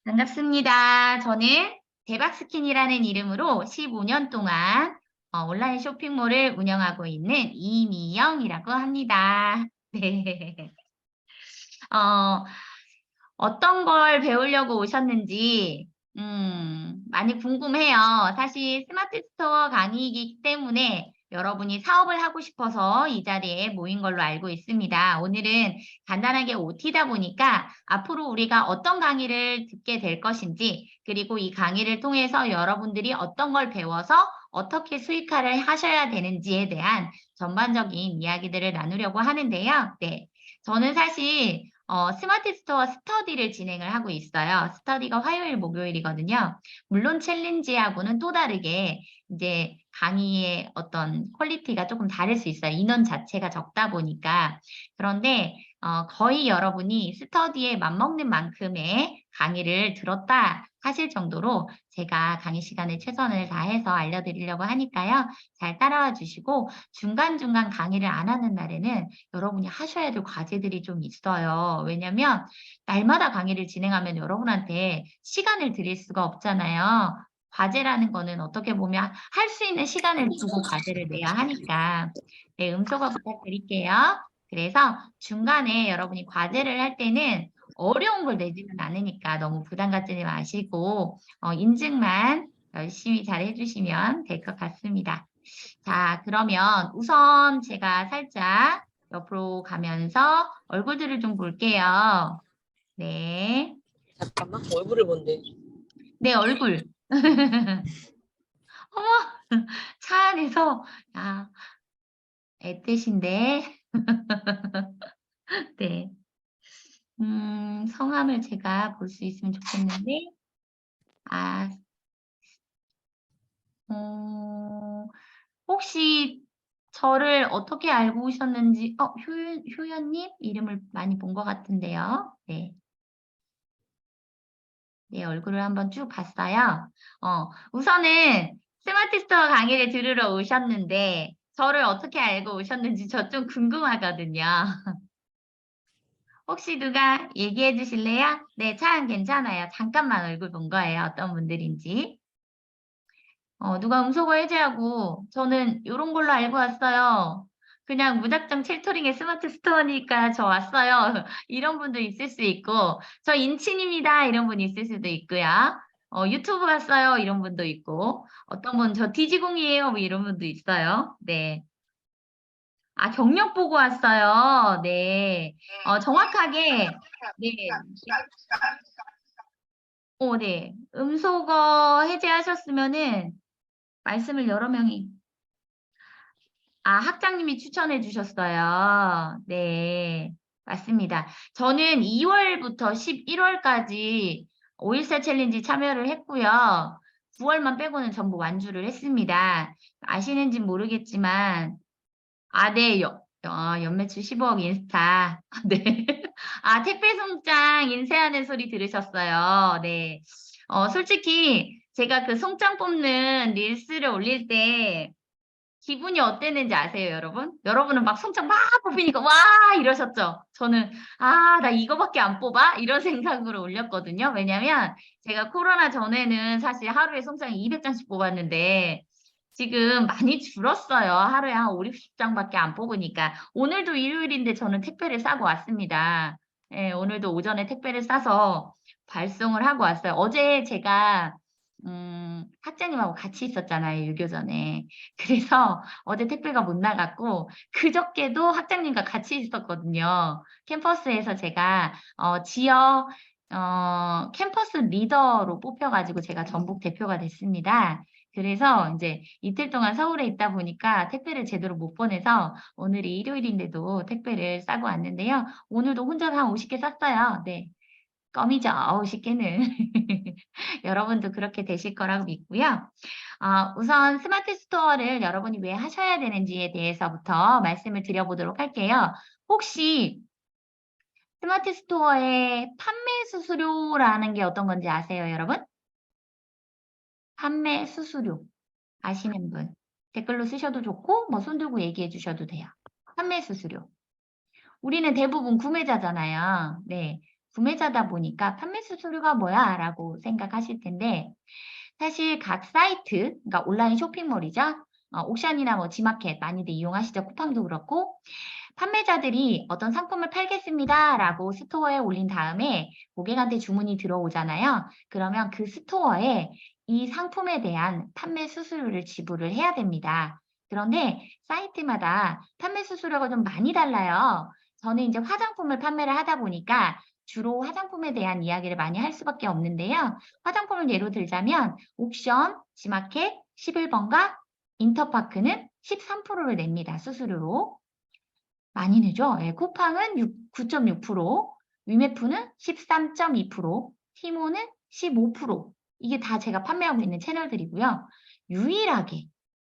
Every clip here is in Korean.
반갑습니다. 저는 대박스킨이라는 이름으로 15년 동안 온라인 쇼핑몰을 운영하고 있는 이미영이라고 합니다. 네. 어, 어떤 걸 배우려고 오셨는지 많이 궁금해요. 사실 스마트 스토어 강의이기 때문에 여러분이 사업을 하고 싶어서 이 자리에 모인 걸로 알고 있습니다. 오늘은 간단하게 OT다 보니까 앞으로 우리가 어떤 강의를 듣게 될 것인지, 그리고 이 강의를 통해서 여러분들이 어떤 걸 배워서 어떻게 수익화를 하셔야 되는지에 대한 전반적인 이야기들을 나누려고 하는데요. 네. 저는 사실 스마트 스토어 스터디를 진행을 하고 있어요. 스터디가 화요일, 목요일이거든요. 물론 챌린지하고는 또 다르게 이제 강의의 어떤 퀄리티가 조금 다를 수 있어요. 인원 자체가 적다 보니까. 그런데 거의 여러분이 스터디에 맞먹는 만큼의 강의를 들었다 하실 정도로 제가 강의 시간에 최선을 다해서 알려드리려고 하니까요. 잘 따라와 주시고 중간중간 강의를 안 하는 날에는 여러분이 하셔야 될 과제들이 좀 있어요. 왜냐면 날마다 강의를 진행하면 여러분한테 시간을 드릴 수가 없잖아요. 과제라는 거는 어떻게 보면 할 수 있는 시간을 두고 과제를 내야 하니까. 네, 음소거 부탁드릴게요. 그래서 중간에 여러분이 과제를 할 때는 어려운 걸 내지는 않으니까 너무 부담 갖지 마시고 인증만 열심히 잘 해주시면 될 것 같습니다. 자, 그러면 우선 제가 살짝 옆으로 가면서 얼굴들을 좀 볼게요. 네. 잠깐만, 얼굴을 본대. 내 얼굴. 어머, 차 안에서, 야, 애뜻인데. 네. 성함을 제가 볼 수 있으면 좋겠는데, 아, 어, 혹시 저를 어떻게 알고 오셨는지, 효연님? 이름을 많이 본 것 같은데요. 네. 네, 얼굴을 한번 쭉 봤어요. 우선은 스마트 스토어 강의를 들으러 오셨는데, 저를 어떻게 알고 오셨는지 저 좀 궁금하거든요. 혹시 누가 얘기해 주실래요? 네, 참 괜찮아요. 잠깐만 얼굴 본 거예요. 어떤 분들인지. 누가 음소거 해제하고, 저는 이런 걸로 알고 왔어요. 그냥 무작정 칠토링의 스마트 스토어니까 저 왔어요. 이런 분도 있을 수 있고, 저 인친입니다. 이런 분 있을 수도 있고요. 유튜브 왔어요. 이런 분도 있고, 어떤 분 저 디지공이에요. 뭐 이런 분도 있어요. 네. 아, 경력 보고 왔어요. 네. 정확하게, 네. 네. 음소거 해제하셨으면은 말씀을 여러 명이 학장님이 추천해 주셨어요. 네, 맞습니다. 저는 2월부터 11월까지 5.14 챌린지 참여를 했고요. 9월만 빼고는 전부 완주를 했습니다. 아시는지 모르겠지만, 네, 연매출 15억 인스타. 네. 택배 송장 인쇄하는 소리 들으셨어요. 네. 솔직히 제가 그 송장 뽑는 릴스를 올릴 때 기분이 어땠는지 아세요, 여러분? 여러분은 막 송장 막 뽑히니까 와 이러셨죠? 저는 나 이거밖에 안 뽑아? 이런 생각으로 올렸거든요. 왜냐면 제가 코로나 전에는 사실 하루에 송장 200장씩 뽑았는데 지금 많이 줄었어요. 하루에 한 5, 60장밖에 안 뽑으니까. 오늘도 일요일인데 저는 택배를 싸고 왔습니다. 예, 오늘도 오전에 택배를 싸서 발송을 하고 왔어요. 어제 제가 학장님하고 같이 있었잖아요, 유교전에. 그래서 어제 택배가 못 나갔고 그저께도 학장님과 같이 있었거든요. 캠퍼스에서 제가 지역 캠퍼스 리더로 뽑혀가지고 제가 전북 대표가 됐습니다. 그래서 이제 이틀 동안 서울에 있다 보니까 택배를 제대로 못 보내서 오늘이 일요일인데도 택배를 싸고 왔는데요. 오늘도 혼자서 한 50개 쌌어요. 네. 껌이죠. 50개는. 여러분도 그렇게 되실 거라고 믿고요. 우선 스마트 스토어를 여러분이 왜 하셔야 되는지에 대해서부터 말씀을 드려보도록 할게요. 혹시 스마트 스토어의 판매 수수료라는 게 어떤 건지 아세요, 여러분? 판매 수수료 아시는 분? 댓글로 쓰셔도 좋고 뭐 손 들고 얘기해 주셔도 돼요. 판매 수수료. 우리는 대부분 구매자잖아요. 네. 구매자다 보니까 판매 수수료가 뭐야? 라고 생각하실 텐데 사실 각 사이트, 그러니까 온라인 쇼핑몰이죠. 옥션이나 뭐 지마켓 많이들 이용하시죠. 쿠팡도 그렇고 판매자들이 어떤 상품을 팔겠습니다라고 스토어에 올린 다음에 고객한테 주문이 들어오잖아요. 그러면 그 스토어에 이 상품에 대한 판매 수수료를 지불을 해야 됩니다. 그런데 사이트마다 판매 수수료가 좀 많이 달라요. 저는 이제 화장품을 판매를 하다 보니까 주로 화장품에 대한 이야기를 많이 할 수밖에 없는데요. 화장품을 예로 들자면 옥션, 지마켓 11번가 인터파크는 13%를 냅니다. 수수료로. 많이 내죠? 예, 쿠팡은 9.6%, 위메프는 13.2%, 티모는 15%. 이게 다 제가 판매하고 있는 채널들이고요.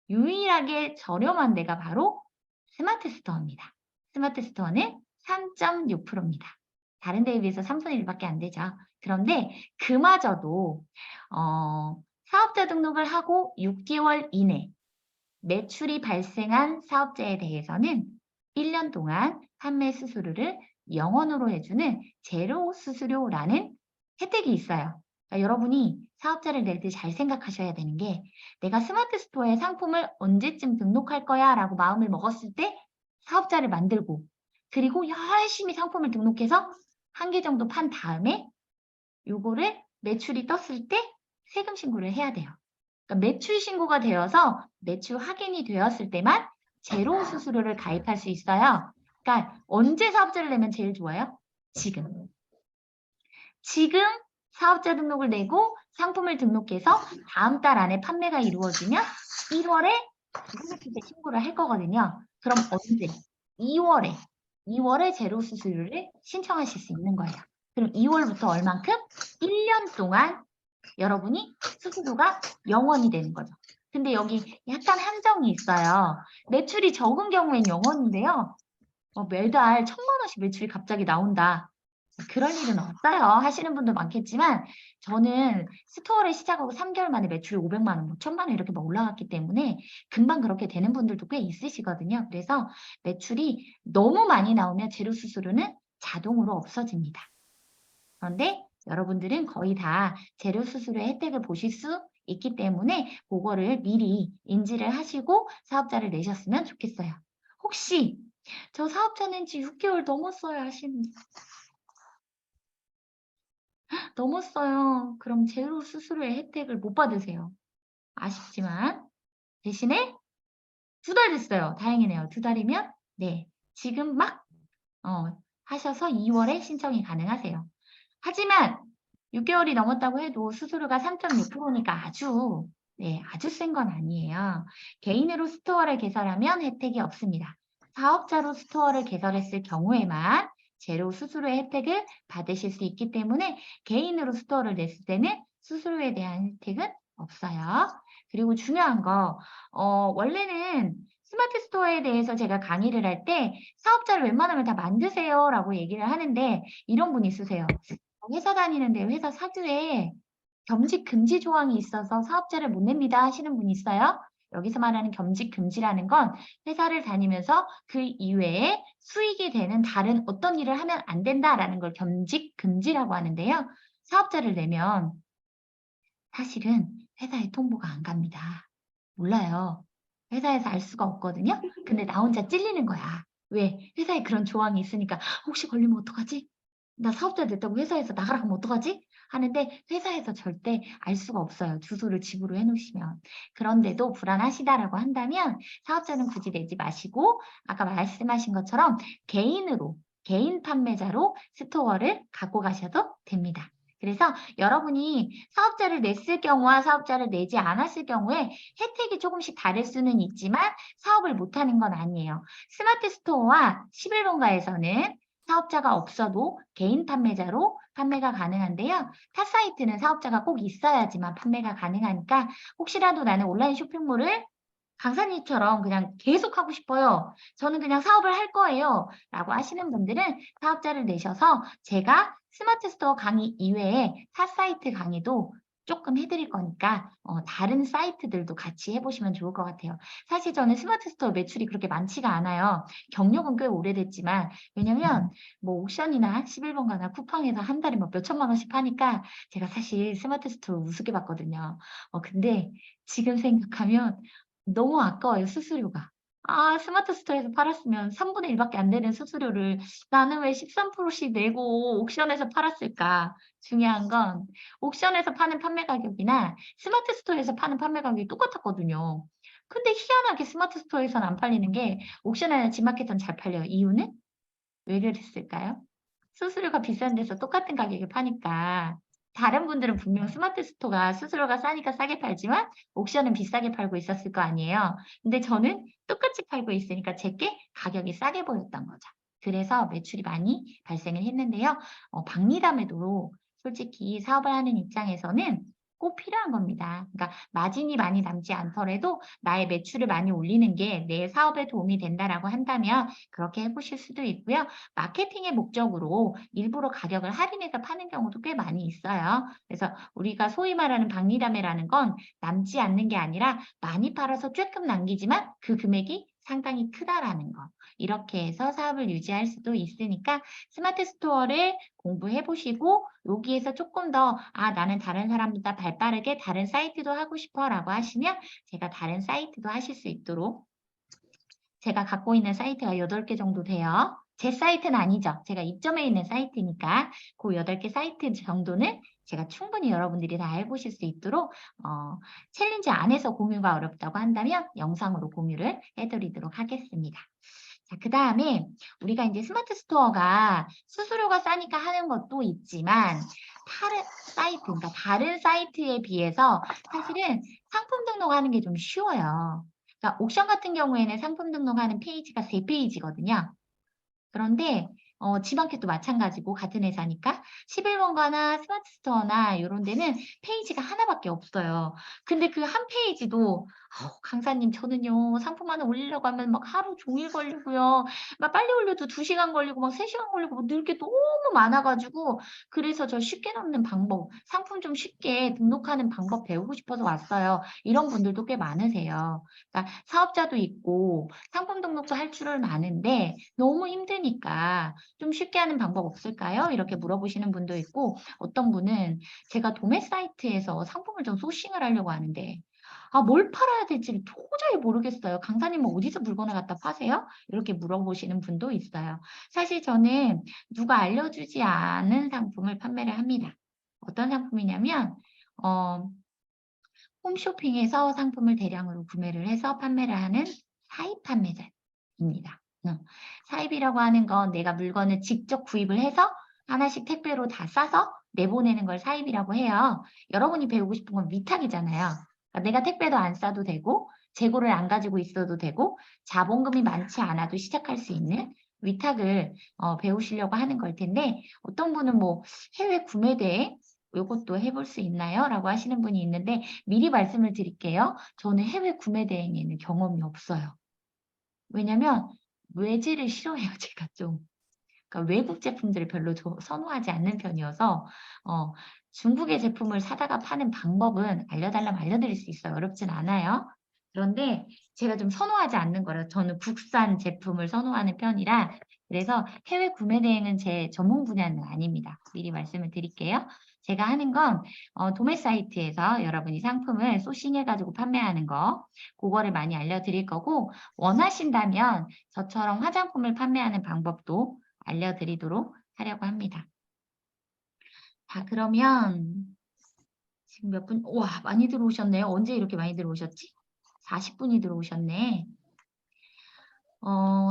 유일하게 저렴한 데가 바로 스마트 스토어입니다. 스마트 스토어는 3.6%입니다. 다른 데에 비해서 3분의 1밖에 안 되죠. 그런데 그마저도 사업자 등록을 하고 6개월 이내 매출이 발생한 사업자에 대해서는 1년 동안 판매 수수료를 0원으로 해주는 제로 수수료라는 혜택이 있어요. 그러니까 여러분이 사업자를 낼 때 잘 생각하셔야 되는 게 내가 스마트 스토어에 상품을 언제쯤 등록할 거야 라고 마음을 먹었을 때 사업자를 만들고 그리고 열심히 상품을 등록해서 한 개 정도 판 다음에 요거를 매출이 떴을 때 세금 신고를 해야 돼요. 그러니까 매출 신고가 되어서 매출 확인이 되었을 때만 제로 수수료를 가입할 수 있어요. 그러니까 언제 사업자를 내면 제일 좋아요? 지금. 지금 사업자 등록을 내고 상품을 등록해서 다음 달 안에 판매가 이루어지면 1월에 부가가치세 신고를 할 거거든요. 그럼 언제? 2월에 제로 수수료를 신청하실 수 있는 거예요. 그럼 2월부터 얼만큼? 1년 동안 여러분이 수수료가 0원이 되는 거죠. 근데 여기 약간 한정이 있어요. 매출이 적은 경우엔 0원인데요. 매달 1,000만 원씩 매출이 갑자기 나온다. 그럴 일은 없어요. 하시는 분도 많겠지만 저는 스토어를 시작하고 3개월 만에 매출이 500만 원, 1,000만 원 이렇게 막 올라갔기 때문에 금방 그렇게 되는 분들도 꽤 있으시거든요. 그래서 매출이 너무 많이 나오면 제로 수수료는 자동으로 없어집니다. 그런데 여러분들은 거의 다 재료 수수료의 혜택을 보실 수 있기 때문에 그거를 미리 인지를 하시고 사업자를 내셨으면 좋겠어요. 혹시 저 사업자 낸 지 6개월 넘었어요 하시는 분 넘었어요. 그럼 재료 수수료의 혜택을 못 받으세요. 아쉽지만 대신에 2달 됐어요. 다행이네요. 2달이면 네 지금 막 하셔서 2월에 신청이 가능하세요. 하지만 6개월이 넘었다고 해도 수수료가 3.6%니까 아주 센 건 아니에요. 개인으로 스토어를 개설하면 혜택이 없습니다. 사업자로 스토어를 개설했을 경우에만 제로 수수료의 혜택을 받으실 수 있기 때문에 개인으로 스토어를 냈을 때는 수수료에 대한 혜택은 없어요. 그리고 중요한 거, 원래는 스마트 스토어에 대해서 제가 강의를 할 때 사업자를 웬만하면 다 만드세요 라고 얘기를 하는데 이런 분 있으세요. 회사 다니는데 회사 사규에 겸직 금지 조항이 있어서 사업자를 못 냅니다 하시는 분 있어요? 여기서 말하는 겸직 금지라는 건 회사를 다니면서 그 이외에 수익이 되는 다른 어떤 일을 하면 안 된다라는 걸 겸직 금지라고 하는데요. 사업자를 내면 사실은 회사에 통보가 안 갑니다. 몰라요. 회사에서 알 수가 없거든요. 근데 나 혼자 찔리는 거야. 왜? 회사에 그런 조항이 있으니까 혹시 걸리면 어떡하지? 나 사업자 됐다고 회사에서 나가라 하면 어떡하지? 하는데 회사에서 절대 알 수가 없어요. 주소를 집으로 해놓으시면. 그런데도 불안하시다라고 한다면 사업자는 굳이 내지 마시고 아까 말씀하신 것처럼 개인 판매자로 스토어를 갖고 가셔도 됩니다. 그래서 여러분이 사업자를 냈을 경우와 사업자를 내지 않았을 경우에 혜택이 조금씩 다를 수는 있지만 사업을 못하는 건 아니에요. 스마트 스토어와 11번가에서는 사업자가 없어도 개인 판매자로 판매가 가능한데요. 타 사이트는 사업자가 꼭 있어야지만 판매가 가능하니까 혹시라도 나는 온라인 쇼핑몰을 강사님처럼 그냥 계속 하고 싶어요. 저는 그냥 사업을 할 거예요. 라고 하시는 분들은 사업자를 내셔서 제가 스마트 스토어 강의 이외에 타 사이트 강의도 조금 해드릴 거니까 다른 사이트들도 같이 해보시면 좋을 것 같아요. 사실 저는 스마트 스토어 매출이 그렇게 많지가 않아요. 경력은 꽤 오래됐지만 왜냐면 뭐 옥션이나 11번가나 쿠팡에서 한 달에 뭐 몇천만 원씩 파니까 제가 사실 스마트 스토어 우습게 봤거든요. 근데 지금 생각하면 너무 아까워요, 수수료가. 아, 스마트 스토어에서 팔았으면 3분의 1밖에 안 되는 수수료를 나는 왜 13%씩 내고 옥션에서 팔았을까? 중요한 건 옥션에서 파는 판매 가격이나 스마트 스토어에서 파는 판매 가격이 똑같았거든요. 근데 희한하게 스마트 스토어에서는 안 팔리는 게 옥션이나 지마켓은 잘 팔려요. 이유는? 왜 그랬을까요? 수수료가 비싼 데서 똑같은 가격에 파니까. 다른 분들은 분명 스마트 스토어가 수수료가 싸니까 싸게 팔지만 옥션은 비싸게 팔고 있었을 거 아니에요. 근데 저는 똑같이 팔고 있으니까 제게 가격이 싸게 보였던 거죠. 그래서 매출이 많이 발생을 했는데요. 박리담에도 솔직히 사업을 하는 입장에서는 꼭 필요한 겁니다. 그러니까 마진이 많이 남지 않더라도 나의 매출을 많이 올리는 게 내 사업에 도움이 된다라고 한다면 그렇게 해보실 수도 있고요. 마케팅의 목적으로 일부러 가격을 할인해서 파는 경우도 꽤 많이 있어요. 그래서 우리가 소위 말하는 박리담회라는 건 남지 않는 게 아니라 많이 팔아서 조금 남기지만 그 금액이 상당히 크다라는 거. 이렇게 해서 사업을 유지할 수도 있으니까 스마트 스토어를 공부해 보시고 여기에서 조금 더 나는 다른 사람보다 발빠르게 다른 사이트도 하고 싶어 라고 하시면 제가 다른 사이트도 하실 수 있도록 제가 갖고 있는 사이트가 8개 정도 돼요. 제 사이트는 아니죠. 제가 입점해 있는 사이트니까 그 8개 사이트 정도는 제가 충분히 여러분들이 다 해보실 수 있도록 챌린지 안에서 공유가 어렵다고 한다면 영상으로 공유를 해드리도록 하겠습니다. 자, 그 다음에 우리가 이제 스마트 스토어가 수수료가 싸니까 하는 것도 있지만 다른 사이트, 그러니까 다른 사이트에 비해서 사실은 상품 등록하는 게 좀 쉬워요. 그러니까 옥션 같은 경우에는 상품 등록하는 페이지가 3페이지거든요. 그런데 지마켓도 마찬가지고 같은 회사니까 11번가나 스마트 스토어나 이런 데는 페이지가 하나밖에 없어요. 근데 그 한 페이지도 강사님 저는요 상품 하나 올리려고 하면 막 하루 종일 걸리고요. 막 빨리 올려도 2시간 걸리고 막 3시간 걸리고 막 넣을 게 너무 많아가지고 그래서 저 쉽게 넣는 방법, 상품 좀 쉽게 등록하는 방법 배우고 싶어서 왔어요. 이런 분들도 꽤 많으세요. 그러니까 사업자도 있고 상품 등록도 할 줄을 아는데 너무 힘드니까 좀 쉽게 하는 방법 없을까요? 이렇게 물어보시는 분도 있고 어떤 분은 제가 도매 사이트에서 상품을 좀 소싱을 하려고 하는데 뭘 팔아야 될지 도저히 모르겠어요. 강사님은 어디서 물건을 갖다 파세요? 이렇게 물어보시는 분도 있어요. 사실 저는 누가 알려주지 않은 상품을 판매를 합니다. 어떤 상품이냐면 홈쇼핑에서 상품을 대량으로 구매를 해서 판매를 하는 사입 판매자입니다. 사입이라고 하는 건 내가 물건을 직접 구입을 해서 하나씩 택배로 다 싸서 내보내는 걸 사입이라고 해요. 여러분이 배우고 싶은 건 위탁이잖아요. 그러니까 내가 택배도 안 싸도 되고 재고를 안 가지고 있어도 되고 자본금이 많지 않아도 시작할 수 있는 위탁을 배우시려고 하는 걸 텐데 어떤 분은 뭐 해외 구매 대행 이것도 해볼 수 있나요? 라고 하시는 분이 있는데 미리 말씀을 드릴게요. 저는 해외 구매 대행에는 경험이 없어요. 왜냐면 외제를 싫어해요, 제가 좀. 그러니까 외국 제품들을 별로 선호하지 않는 편이어서 중국의 제품을 사다가 파는 방법은 알려달라면 알려드릴 수 있어요. 어렵진 않아요. 그런데 제가 좀 선호하지 않는 거라 저는 국산 제품을 선호하는 편이라 그래서 해외 구매 대행은 제 전문 분야는 아닙니다. 미리 말씀을 드릴게요. 제가 하는 건 도매 사이트에서 여러분이 상품을 소싱해가지고 판매하는 거 그거를 많이 알려드릴 거고 원하신다면 저처럼 화장품을 판매하는 방법도 알려드리도록 하려고 합니다. 자, 그러면 지금 몇 분? 와, 많이 들어오셨네요. 언제 이렇게 많이 들어오셨지? 40분이 들어오셨네.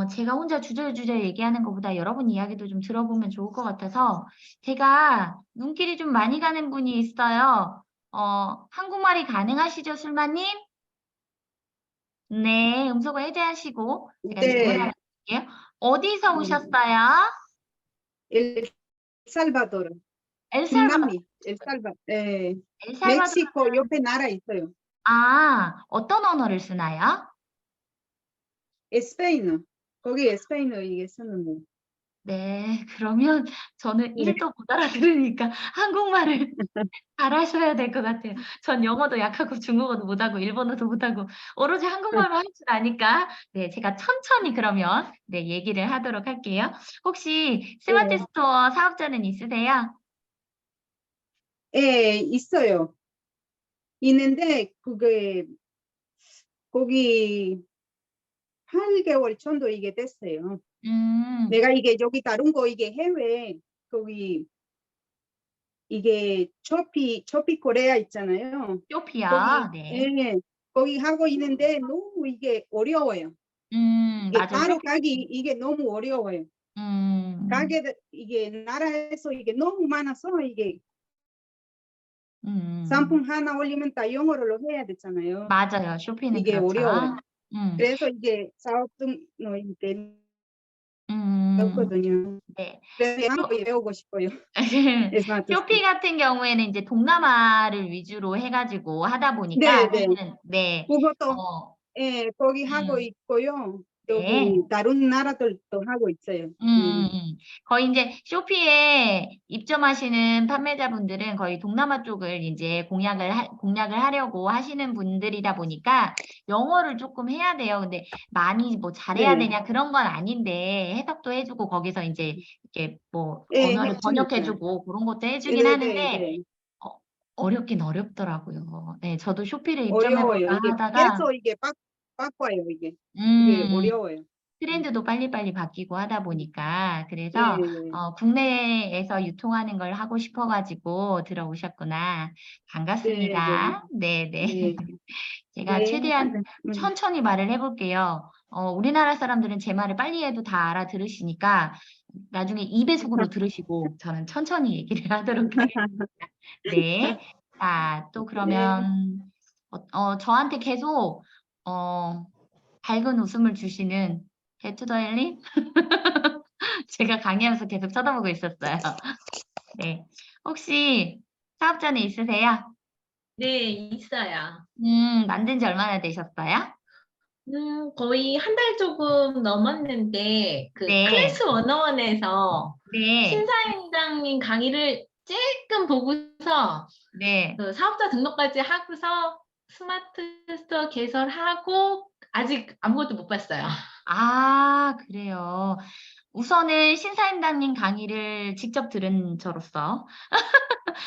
제가 혼자 주저주저 얘기하는 것보다 여러분 이야기도 좀 들어보면 좋을 것 같아서 제가 눈길이 좀 많이 가는 분이 있어요. 한국말이 가능하시죠, 술마님? 네, 음소거 해제하시고 제가 질문 하나 네, 드릴게요. 어디서 오셨어요? 엘살바도르, 엘살바도르. 중남미, 엘살바도르. 멕시코 옆에 나라 있어요. 어떤 언어를 쓰나요? 스페인어, 거기 스페인어 이게 쓰는 거. 네. 그러면 저는 네. 1도 못 알아들으니까 한국말을 잘하셔야 될 것 같아요. 전 영어도 약하고 중국어도 못하고 일본어도 못하고 오로지 한국말만 할 줄 아니까 네 제가 천천히 그러면 네 얘기를 하도록 할게요. 혹시 스마트 네. 스토어 사업자는 있으세요? 예, 있어요. 있는데 그게 거기 8개월 정도 이게 됐어요. 음. 내가 이게 여기 다른 거 이게 해외 거기 이게 쇼피 코리아 있잖아요. 거기 쇼피요. 네. 예. 거기 하고 있는데 너무 이게 어려워요. 이게 맞아요. 가러 쇼피 가기 이게 너무 어려워요. 음. 가게들 이게 나라에서 이게 너무 많아서 이게 음. 상품 하나 올리면 다 영어로 해야 되잖아요. 맞아요. 쇼피는 이게 그렇죠. 어려워요. 음. 그래서 이게 사업 등록이 음. 되거든요. 네. 그래서 쇼 한국어 배우고 싶어요. 스마트 쇼피 스토어. 같은 경우에는 이제 동남아를 위주로 해 가지고 하다 보니까 네네. 사실은 네. 그것도 어 예, 거기 하고 음. 있고요. 네. 여기 다른 나라들도 하고 있어요. 거의 인제 쇼피에 입점하시는 판매자분들은 거의 동남아 쪽을 인제 공략을 하려고 하시는 분들이다 보니까 영어를 쪼끔 해야 돼요. 근데 많이 뭐 잘해야 네. 되냐 그런 건 아닌데 해석도 해 주고 거기서 인제 이렇게 뭐 예, 언어를 번역해 해주니까. 주고 고런 것도 해 주긴 하는데 네네네. 어 어렵긴 어렵더라고요. 네. 저도 쇼피를 입점해 어려워요. 볼까 이게 하다가 계속 이게 바꿔요, 이게. 이게 음. 어려워요. 트렌드도 빨리빨리 바뀌고 하다 보니까 그래서 예. 국내에서 유통하는 걸 하고 싶어 가지고 들어오셨구나. 네네. 반갑습니다. 네네. 네. 제가 네. 최대한 천천히 말을 해 볼게요. 우리나라 사람들은 제 말을 빨리 해도 다 알아들으시니까 나중에 2 배속으로 들으시고 저는 천천히 얘기를 하도록 하겠습니다. 네. 자, 또 네. 그러면 저한테 계속 어 밝은 웃음을 주시는 배투더엘님? 제가 강의하면서 계속 쳐다보고 있었어요. 네. 혹시 사업자는 있으세요? 네, 있어요. 만든 지 얼마나 되셨어요? 거의 한 달 조금 넘었는데, 그 네. 클래스 101에서 네. 신사임당님 강의를 쬐끔 보고서 네. 그 사업자 등록까지 하고서 스마트 스토어 개설하고 아직 아무것도 못 봤어요. 아 그래요. 우선은 신사임당님 강의를 직접 들은 저로서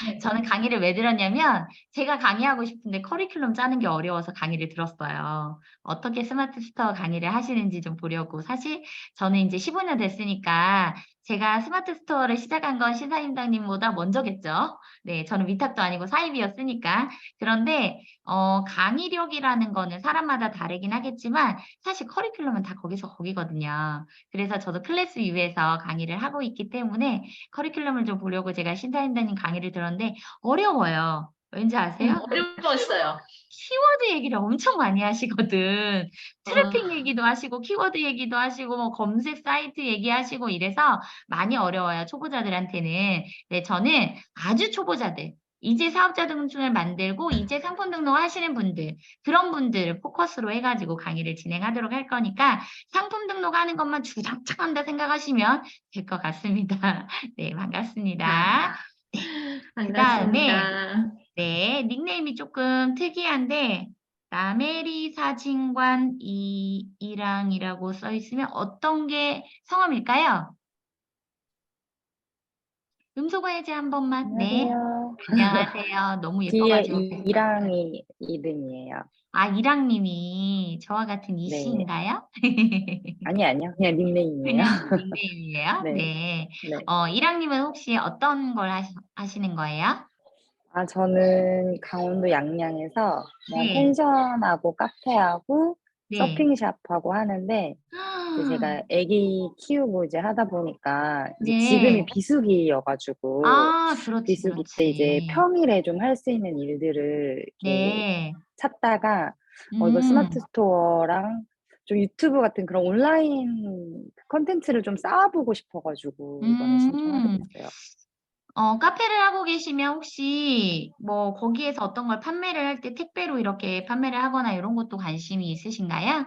네. 저는 강의를 왜 들었냐면 제가 강의하고 싶은데 커리큘럼 짜는 게 어려워서 강의를 들었어요. 어떻게 스마트 스토어 강의를 하시는지 좀 보려고. 사실 저는 인제 15년 됐으니까 제가 스마트 스토어를 시작한 건 신사임당님보다 먼저겠죠. 네. 저는 위탁도 아니고 사입이었으니까. 그런데 강의력이라는 거는 사람마다 다르긴 하겠지만 사실 커리큘럼은 다 거기서 거기거든요. 그래서 저도 클래스 U에서 강의를 하고 있기 때문에 커리큘럼을 좀 보려고 제가 신사임당님 강의를 들었는데 어려워요. 왠지 아세요? 어려웠어요. 키워드 얘기를 엄청 많이 하시거든. 어, 트래픽 얘기도 하시고 키워드 얘기도 하시고 뭐 검색 사이트 얘기하시고 이래서 많이 어려워요, 초보자들한테는. 네, 저는 아주 초보자들, 이제 사업자 등록증을 만들고 이제 상품 등록하시는 분들, 그런 분들 포커스로 해 가지고 강의를 진행하도록 할 거니까 상품 등록하는 것만 주장창 한다 생각하시면 될 것 같습니다. 네, 반갑습니다. 네. 그다음에 반갑습니다. 네. 닉네임이 쪼끔 특이한데 라메리 사진관 이랑이라고 써 있으면 어떤 게 성함일까요? 음소거 해제 한 번만. 네. 안녕하세요. 안녕하세요. 너무 예뻐 뒤에 가지고 이랑이 이름이에요. 아 이랑 님이 저와 같은 네. 이씨인가요? 아니요. 그냥 닉네임이에요. 그냥 닉네임이에요? 네. 네. 네. 이랑 님은 혹시 어떤 걸 하시는 거예요? 저는 강원도 양양에서 그냥 네. 펜션하고 카페하고 네. 서핑샵하고 하는데 이제 제가 아기 키우고 이제 하다 보니까 이제 지금이 네. 비수기여 가지고 아 그렇지, 비수기 때 이제 그렇지. 평일에 좀 할 수 있는 일들을 이렇게 네. 찾다가 이거 음. 스마트 스토어랑 좀 유튜브 같은 그런 온라인 콘텐츠를 좀 쌓아보고 싶어 가지고 이번에 신청하게 음. 됐어요. 카페를 하고 계시면 혹시 뭐 거기에서 어떤 걸 판매를 할 때 택배로 이렇게 판매를 하거나 요런 것도 관심이 있으신가요?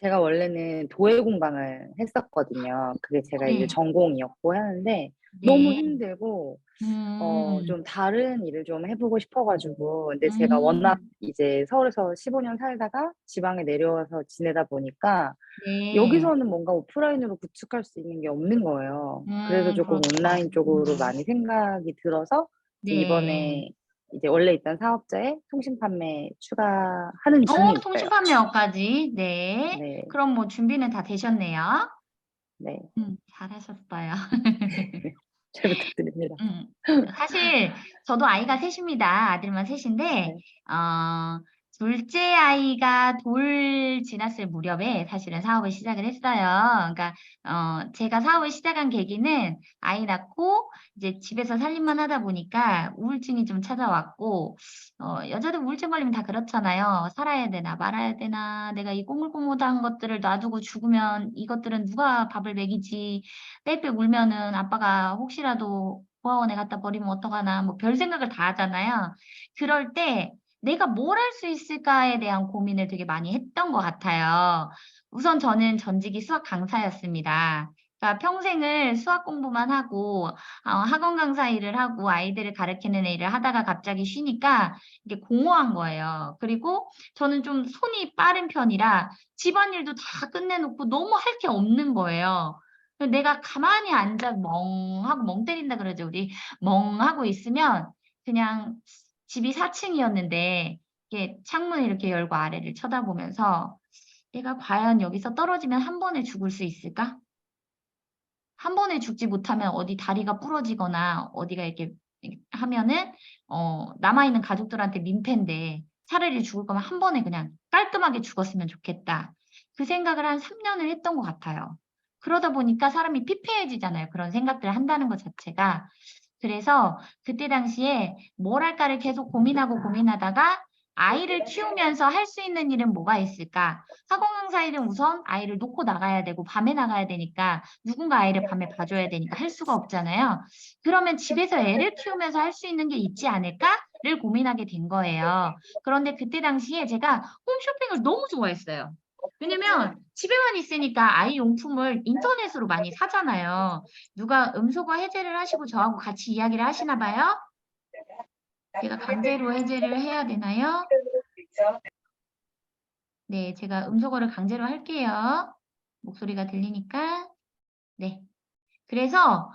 제가 원래는 도예 공방을 했었거든요. 그게 제가 이제 네. 전공이었고 하는데 너무 네. 힘들고 음. 좀 다른 일을 좀 해 보고 싶어 가지고 근데 제가 워낙 음. 이제 서울에서 15년 살다가 지방에 내려와서 지내다 보니까 네. 여기서는 뭔가 오프라인으로 구축할 수 있는 게 없는 거예요. 그래서 쪼끔 그렇죠. 온라인 쪽으로 많이 생각이 들어서 이제 네. 이번에 이제 원래 있던 사업자에 통신 판매 추가하는 중에 있어요. 통신 판매업까지. 네. 네. 그럼 뭐 준비는 다 되셨네요. 네. 잘하셨어요. 잘 부탁드립니다. 음. 사실 저도 아이가 셋 입니다. 아들만 셋 인데 네. 둘째 아이가 돌 지났을 무렵에 사실은 사업을 시작을 했어요. 그러니까 제가 사업을 시작한 계기는 아이 낳고 이제 집에서 살림만 하다 보니까 우울증이 좀 찾아왔고 여자들 우울증 걸리면 다 그렇잖아요. '살아야 되나 말아야 되나. 내가 이 꼬물꼬물한 것들을 놔두고 죽으면 이것들은 누가 밥을 먹이지. 빽빽 울면은 아빠가 혹시라도 고아원에 갖다 버리면 어떡하나.' 뭐 별 생각을 다 하잖아요. 그럴 때 '내가 뭘 할 수 있을까.'에 대한 고민을 되게 많이 했던 것 같아요. 우선 저는 전직이 수학 강사였습니다. 그러니까 평생을 수학 공부만 하고 학원 강사 일을 하고 아이들을 가르치는 일을 하다가 갑자기 쉬니까 이게 공허한 거예요. 그리고 저는 좀 손이 빠른 편이라 집안일도 다 끝내 놓고 너무 할 게 없는 거예요. 내가 가만히 앉아 멍하고 멍 때린다 그러죠 우리. 멍하고 있으면 그냥 집이 4 층이었는데 이렇게 창문을 이렇게 열고 아래를 쳐다보면서 '내가 과연 여기서 떨어지면 한 번에 죽을 수 있을까? 한 번에 죽지 못하면 어디 다리가 부러지거나 어디가 이렇게 하면은 남아 있는 가족들한테 민폐인데 차라리 죽을 거면 한 번에 그냥 깔끔하게 죽었으면 좋겠다.' 그 생각을 한 3 년을 했던 것 같아요. 그러다 보니까 사람이 피폐해지잖아요, 그런 생각들을 한다는 것 자체가. 그래서 그때 당시에 뭘 할까를 계속 고민하고 고민하다가 아이를 키우면서 할 수 있는 일은 뭐가 있을까? 학원 강사 일은 우선 아이를 놓고 나가야 되고 밤에 나가야 되니까 누군가 아이를 밤에 봐 줘야 되니까 할 수가 없잖아요. 그러면 '집에서 애를 키우면서 할 수 있는 게 있지 않을까?'를 고민하게 된 거예요. 그런데 그때 당시에 제가 홈쇼핑을 너무 좋아했어요. 왜냐면 집에만 있으니까 아이 용품을 인터넷으로 많이 사잖아요. 누가 음소거 해제를 하시고 저하고 같이 이야기를 하시나 봐요? 제가 강제로 해제를 해야 되나요? 네. 제가 음소거를 강제로 할게요. 목소리가 들리니까. 네. 그래서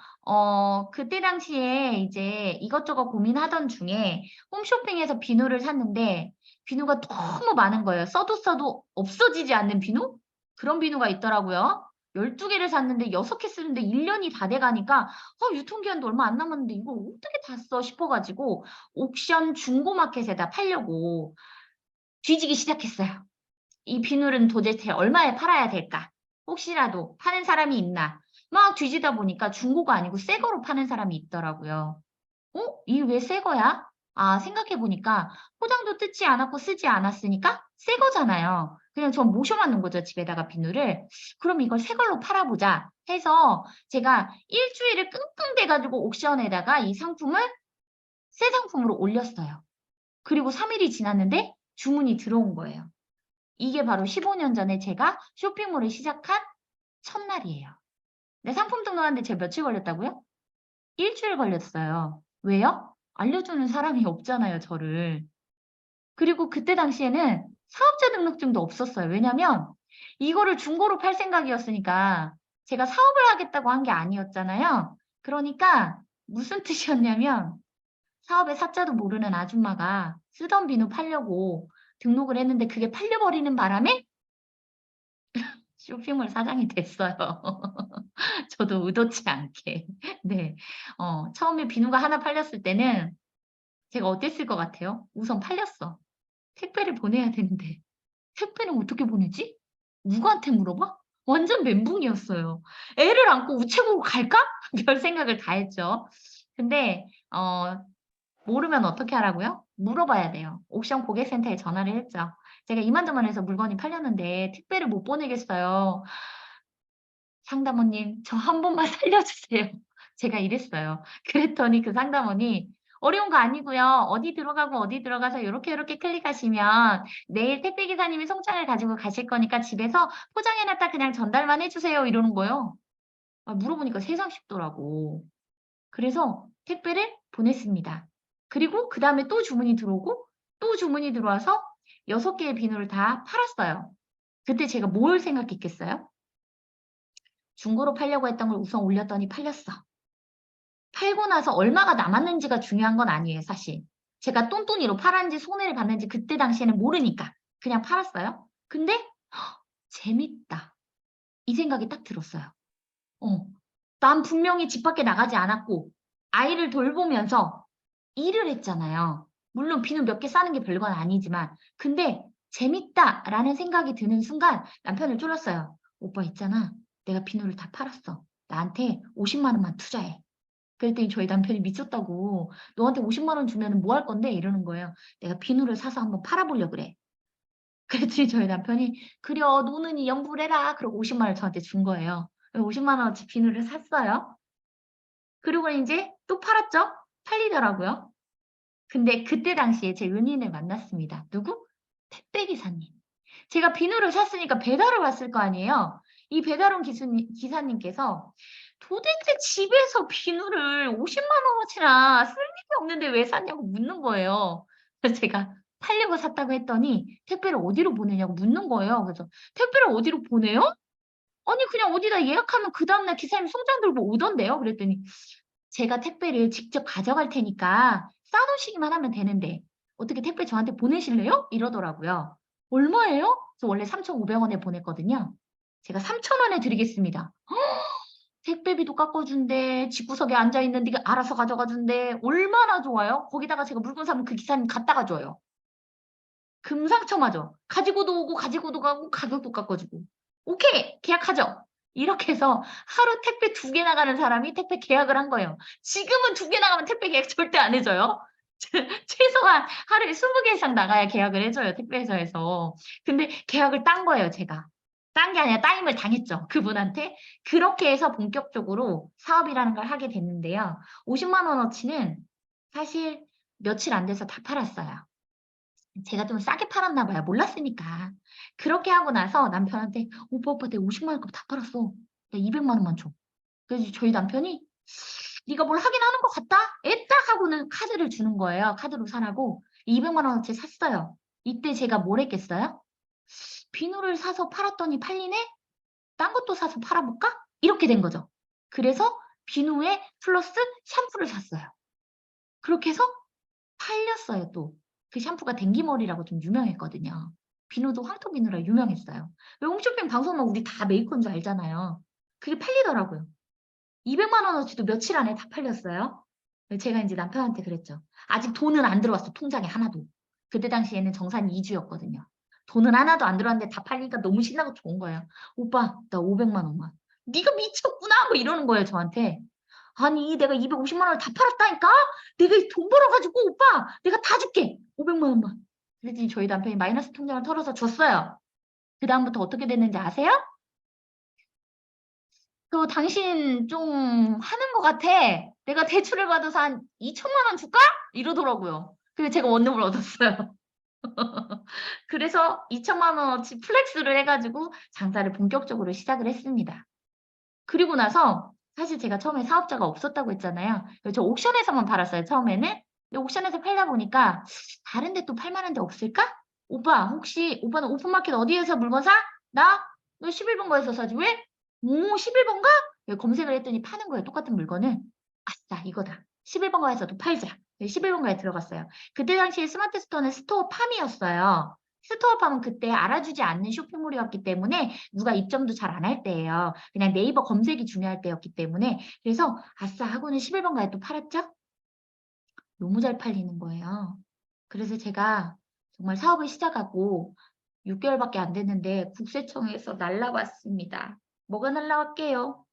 그때 당시에 이제 이것저것 고민하던 중에 홈쇼핑에서 비누를 샀는데 비누가 너무 많은 거예요. 써도 없어지지 않는 비누? 그런 비누가 있더라고요. 12 개를 샀는데 6 개 쓰는데 1 년이 다 돼 가니까 유통기한도 얼마 안 남았는데 이걸 어떻게 다 써 싶어 가지고 옥션 중고마켓에다 팔려고 뒤지기 시작했어요. 이 비누는 도대체 얼마에 팔아야 될까? 혹시라도 파는 사람이 있나? 막 뒤지다 보니까 중고가 아니고 새 거로 파는 사람이 있더라고요. 이게 왜 새 거야? 생각해 보니까 포장도 뜯지 않았고 쓰지 않았으니까 새 거잖아요. 그냥 전 모셔만 놓은 거죠, 집에다가 비누를. '그럼 이걸 새 걸로 팔아 보자.' 해서 제가 1 주일을 끙끙대 가지고 옥션에다가 이 상품을 새 상품으로 올렸어요. 그리고 3 일이 지났는데 주문이 들어온 거예요. 이게 바로 15년 전에 제가 쇼핑몰을 시작한 첫날이에요. 네, 상품 등록하는데 제가 며칠 걸렸다고요? 1 주일 걸렸어요. 왜요? 알려주는 사람이 없잖아요, 저를. 그리고 그때 당시에는 사업자 등록증도 없었어요. 왜냐면 이거를 중고로 팔 생각이었으니까 제가 사업을 하겠다고 한 게 아니었잖아요. 그러니까 무슨 뜻이었냐면 사업의 사자도 모르는 아줌마가 쓰던 비누 팔려고 등록을 했는데 그게 팔려 버리는 바람에 쇼핑몰 사장이 됐어요. 저도 의도치 않게. 네. 처음에 비누가 하나 팔렸을 때는 제가 어땠을 것 같아요? 우선 팔렸어. 택배를 보내야 되는데 택배는 어떻게 보내지? 누구한테 물어봐? 완전 멘붕이었어요. '애를 안고 우체국으로 갈까?' 별 생각을 다 했죠. 근데 모르면 어떻게 하라고요? 물어봐야 돼요. 옥션 고객센터에 전화를 했죠. "제가 이만저만해서 물건이 팔렸는데 택배를 못 보내겠어요. 상담원님 저 한 번만 살려주세요." 제가 이랬어요. 그랬더니 그 상담원이 어려운 거 아니고요. 어디 들어가고 어디 들어가서 이렇게 클릭하시면 내일 택배 기사님이 송장을 가지고 가실 거니까 집에서 포장해놨다 그냥 전달만 해주세요. 이러는 거예요. 물어보니까 세상 쉽더라고. 그래서 택배를 보냈습니다. 그리고 그 다음에 또 주문이 들어오고 또 주문이 들어와서 6개의 비누를 다 팔았어요. 그때 제가 뭘 생각했겠어요? 중고로 팔려고 했던 걸 우선 올렸더니 팔렸어. 팔고 나서 얼마가 남았는지가 중요한 건 아니에요, 사실. 제가 똔똔이로 팔았는지 손해를 봤는지 그때 당시에는 모르니까 그냥 팔았어요. 근데 재밌다. 이 생각이 딱 들었어요. 난 분명히 집 밖에 나가지 않았고 아이를 돌보면서 일을 했잖아요. 물론 비누 몇 개 싸는 게 별건 아니지만 근데 재밌다라는 생각이 드는 순간 남편을 쫄랐어요. 오빠 있잖아. 내가 비누를 다 팔았어. 나한테 50만 원만 투자해. 그랬더니 저희 남편이 미쳤다고 너한테 50만 원 주면 뭐 할 건데? 이러는 거예요. 내가 비누를 사서 한번 팔아보려고 그래. 그랬더니 저희 남편이 그려 노는이 연불해라. 그러고 50만 원을 저한테 준 거예요. 50만 원어치 비누를 샀어요. 그리고 이제 또 팔았죠? 팔리더라고요. 근데 그때 당시에 제 은인을 만났습니다. 누구? 택배 기사님. 제가 비누를 샀으니까 배달을 왔을 거 아니에요. 이 배달원 기사님께서 도대체 집에서 비누를 50만 원어치나 쓸 일이 없는데 왜 샀냐고 묻는 거예요. 그래서 제가 팔려고 샀다고 했더니 택배를 어디로 보내냐고 묻는 거예요. 그래서 택배를 어디로 보내요? 아니 그냥 어디다 예약하면 그 다음날 기사님 송장 들고 오던데요. 그랬더니 제가 택배를 직접 가져갈 테니까 싸놓으시기만 하면 되는데 어떻게 택배 저한테 보내실래요? 이러더라고요. 얼마예요? 그래서 원래 3,500원에 보냈거든요. 제가 3,000원에 드리겠습니다. 택배비도 깎아준대. 집구석에 앉아있는 네가 알아서 가져가 준대. 얼마나 좋아요? 거기다가 제가 물건 사면 그 기사님 갖다가 줘요. 금상첨화죠. 가지고도 오고 가지고도 가고 가격도 깎아주고. 오케이 계약하죠. 이렇게 해서 하루 택배 2개 나가는 사람이 택배 계약을 한 거예요. 지금은 2개 나가면 택배 계약 절대 안 해줘요. 최소한 하루에 20개 이상 나가야 계약을 해줘요. 택배회사에서. 근데 계약을 딴 거예요. 제가. 딴 게 아니라 따임을 당했죠. 그분한테. 그렇게 해서 본격적으로 사업이라는 걸 하게 됐는데요. 50만 원어치는 사실 며칠 안 돼서 다 팔았어요. 제가 좀 싸게 팔았나 봐요. 몰랐으니까. 그렇게 하고 나서 남편한테 오빠 내가 50만 원값 다 팔았어. 나 200만 원만 줘. 그래서 저희 남편이 네가 뭘 하긴 하는 것 같다? 애딱 하고는 카드를 주는 거예요. 카드로 사라고. 200만 원어치 샀어요. 이때 제가 뭘 했겠어요? 비누를 사서 팔았더니 팔리네? 딴 것도 사서 팔아볼까? 이렇게 된 거죠. 그래서 비누에 플러스 샴푸를 샀어요. 그렇게 해서 팔렸어요 또. 그 샴푸가 댕기머리라고 좀 유명했거든요. 비누도 황토비누라 유명했어요. 왜 홈쇼핑 방송만 우리 다 메이커인 줄 알잖아요. 그게 팔리더라고요. 200만 원어치도 며칠 안에 다 팔렸어요. 제가 이제 남편한테 그랬죠. 아직 돈은 안 들어왔어. 통장에 하나도. 그때 당시에는 정산이 2주였거든요. 돈은 하나도 안 들어왔는데 다 팔리니까 너무 신나고 좋은 거예요. 오빠 나 500만 원만. 네가 미쳤구나 뭐 이러는 거예요 저한테. 아니 내가 250만 원을 다 팔았다니까? 내가 돈 벌어가지고 오빠 내가 다 줄게. 500만 원만. 그랬더니 저희 남편이 마이너스 통장을 털어서 줬어요. 그 다음부터 어떻게 됐는지 아세요? 당신 좀 하는 것 같아. 내가 대출을 받아서 한 2천만 원 줄까? 이러더라고요. 그래서 제가 원룸을 얻었어요. 그래서 2천만 원어치 플렉스를 해가지고 장사를 본격적으로 시작을 했습니다. 그리고 나서 사실 제가 처음에 사업자가 없었다고 했잖아요. 저 옥션에서만 팔았어요, 처음에는. 근데 옥션에서 팔다 보니까 다른 데 또 팔만한 데 없을까? 오빠, 혹시 오빠는 오픈마켓 어디에서 물건 사? 나? 너 11번가에서 사지. 왜? 오, 11번가? 검색을 했더니 파는 거예요, 똑같은 물건을. 아싸, 이거다. 11번가에서도 팔자. 11번가에 들어갔어요. 그때 당시에 스마트 스토어는 스토어팜이었어요. 스토어팜은 그때 알아주지 않는 쇼핑몰이었기 때문에 누가 입점도 잘 안 할 때예요. 그냥 네이버 검색이 중요할 때였기 때문에. 그래서 아싸 하고는 11번가에 또 팔았죠. 너무 잘 팔리는 거예요. 그래서 제가 정말 사업을 시작하고 6개월밖에 안 됐는데 국세청에서 날라왔습니다. 뭐가 날라왔게요?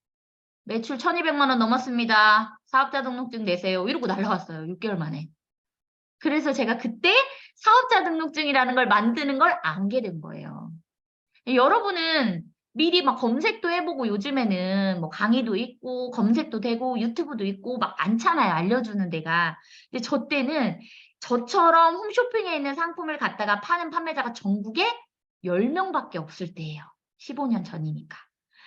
매출 1,200만 원 넘었습니다. 사업자 등록증 내세요. 이러고 날라왔어요. 6개월 만에. 그래서 제가 그때 사업자 등록증이라는 걸 만드는 걸 알게 된 거예요. 여러분은 미리 막 검색도 해보고 요즘에는 뭐 강의도 있고 검색도 되고 유튜브도 있고 막 많잖아요. 알려주는 데가. 근데 저 때는 저처럼 홈쇼핑에 있는 상품을 갖다가 파는 판매자가 전국에 10명밖에 없을 때예요. 15년 전이니까.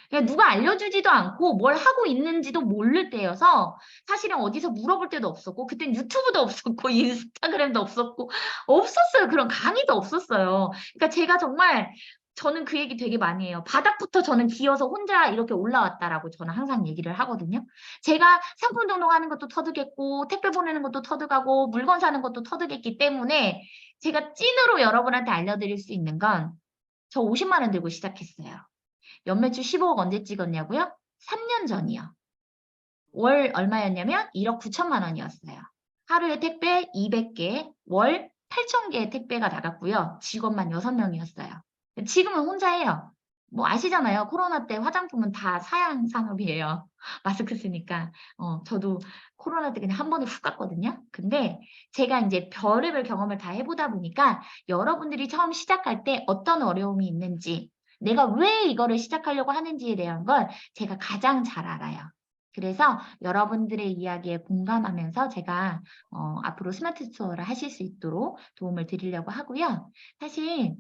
그냥 누가 알려주지도 않고 뭘 하고 있는지도 모를 때여서 사실은 어디서 물어볼 때도 없었고 그땐 유튜브도 없었고 인스타그램도 없었고 없었어요. 그런 강의도 없었어요. 그러니까 제가 정말 저는 그 얘기 되게 많이 해요. 바닥부터 저는 기어서 혼자 이렇게 올라왔다라고 저는 항상 얘기를 하거든요. 제가 상품 등록하는 것도 터득했고 택배 보내는 것도 터득하고 물건 사는 것도 터득했기 때문에 제가 찐으로 여러분한테 알려드릴 수 있는 건 저 50만 원 들고 시작했어요. 연매출 15억 언제 찍었냐고요? 3년 전이요. 월 얼마였냐면 1억 9천만 원이었어요. 하루에 택배 200개, 월 8,000개의 택배가 나갔고요. 직원만 6명이었어요. 지금은 혼자 해요. 뭐 아시잖아요. 코로나 때 화장품은 다 사양 산업이에요. 마스크 쓰니까. 저도 코로나 때 그냥 한 번에 훅 갔거든요. 근데 제가 이제 별의별 경험을 다 해보다 보니까 여러분들이 처음 시작할 때 어떤 어려움이 있는지, 내가 왜 이거를 시작하려고 하는지에 대한 걸 제가 가장 잘 알아요. 그래서 여러분들의 이야기에 공감하면서 제가 앞으로 스마트 스토어를 하실 수 있도록 도움을 드리려고 하고요. 사실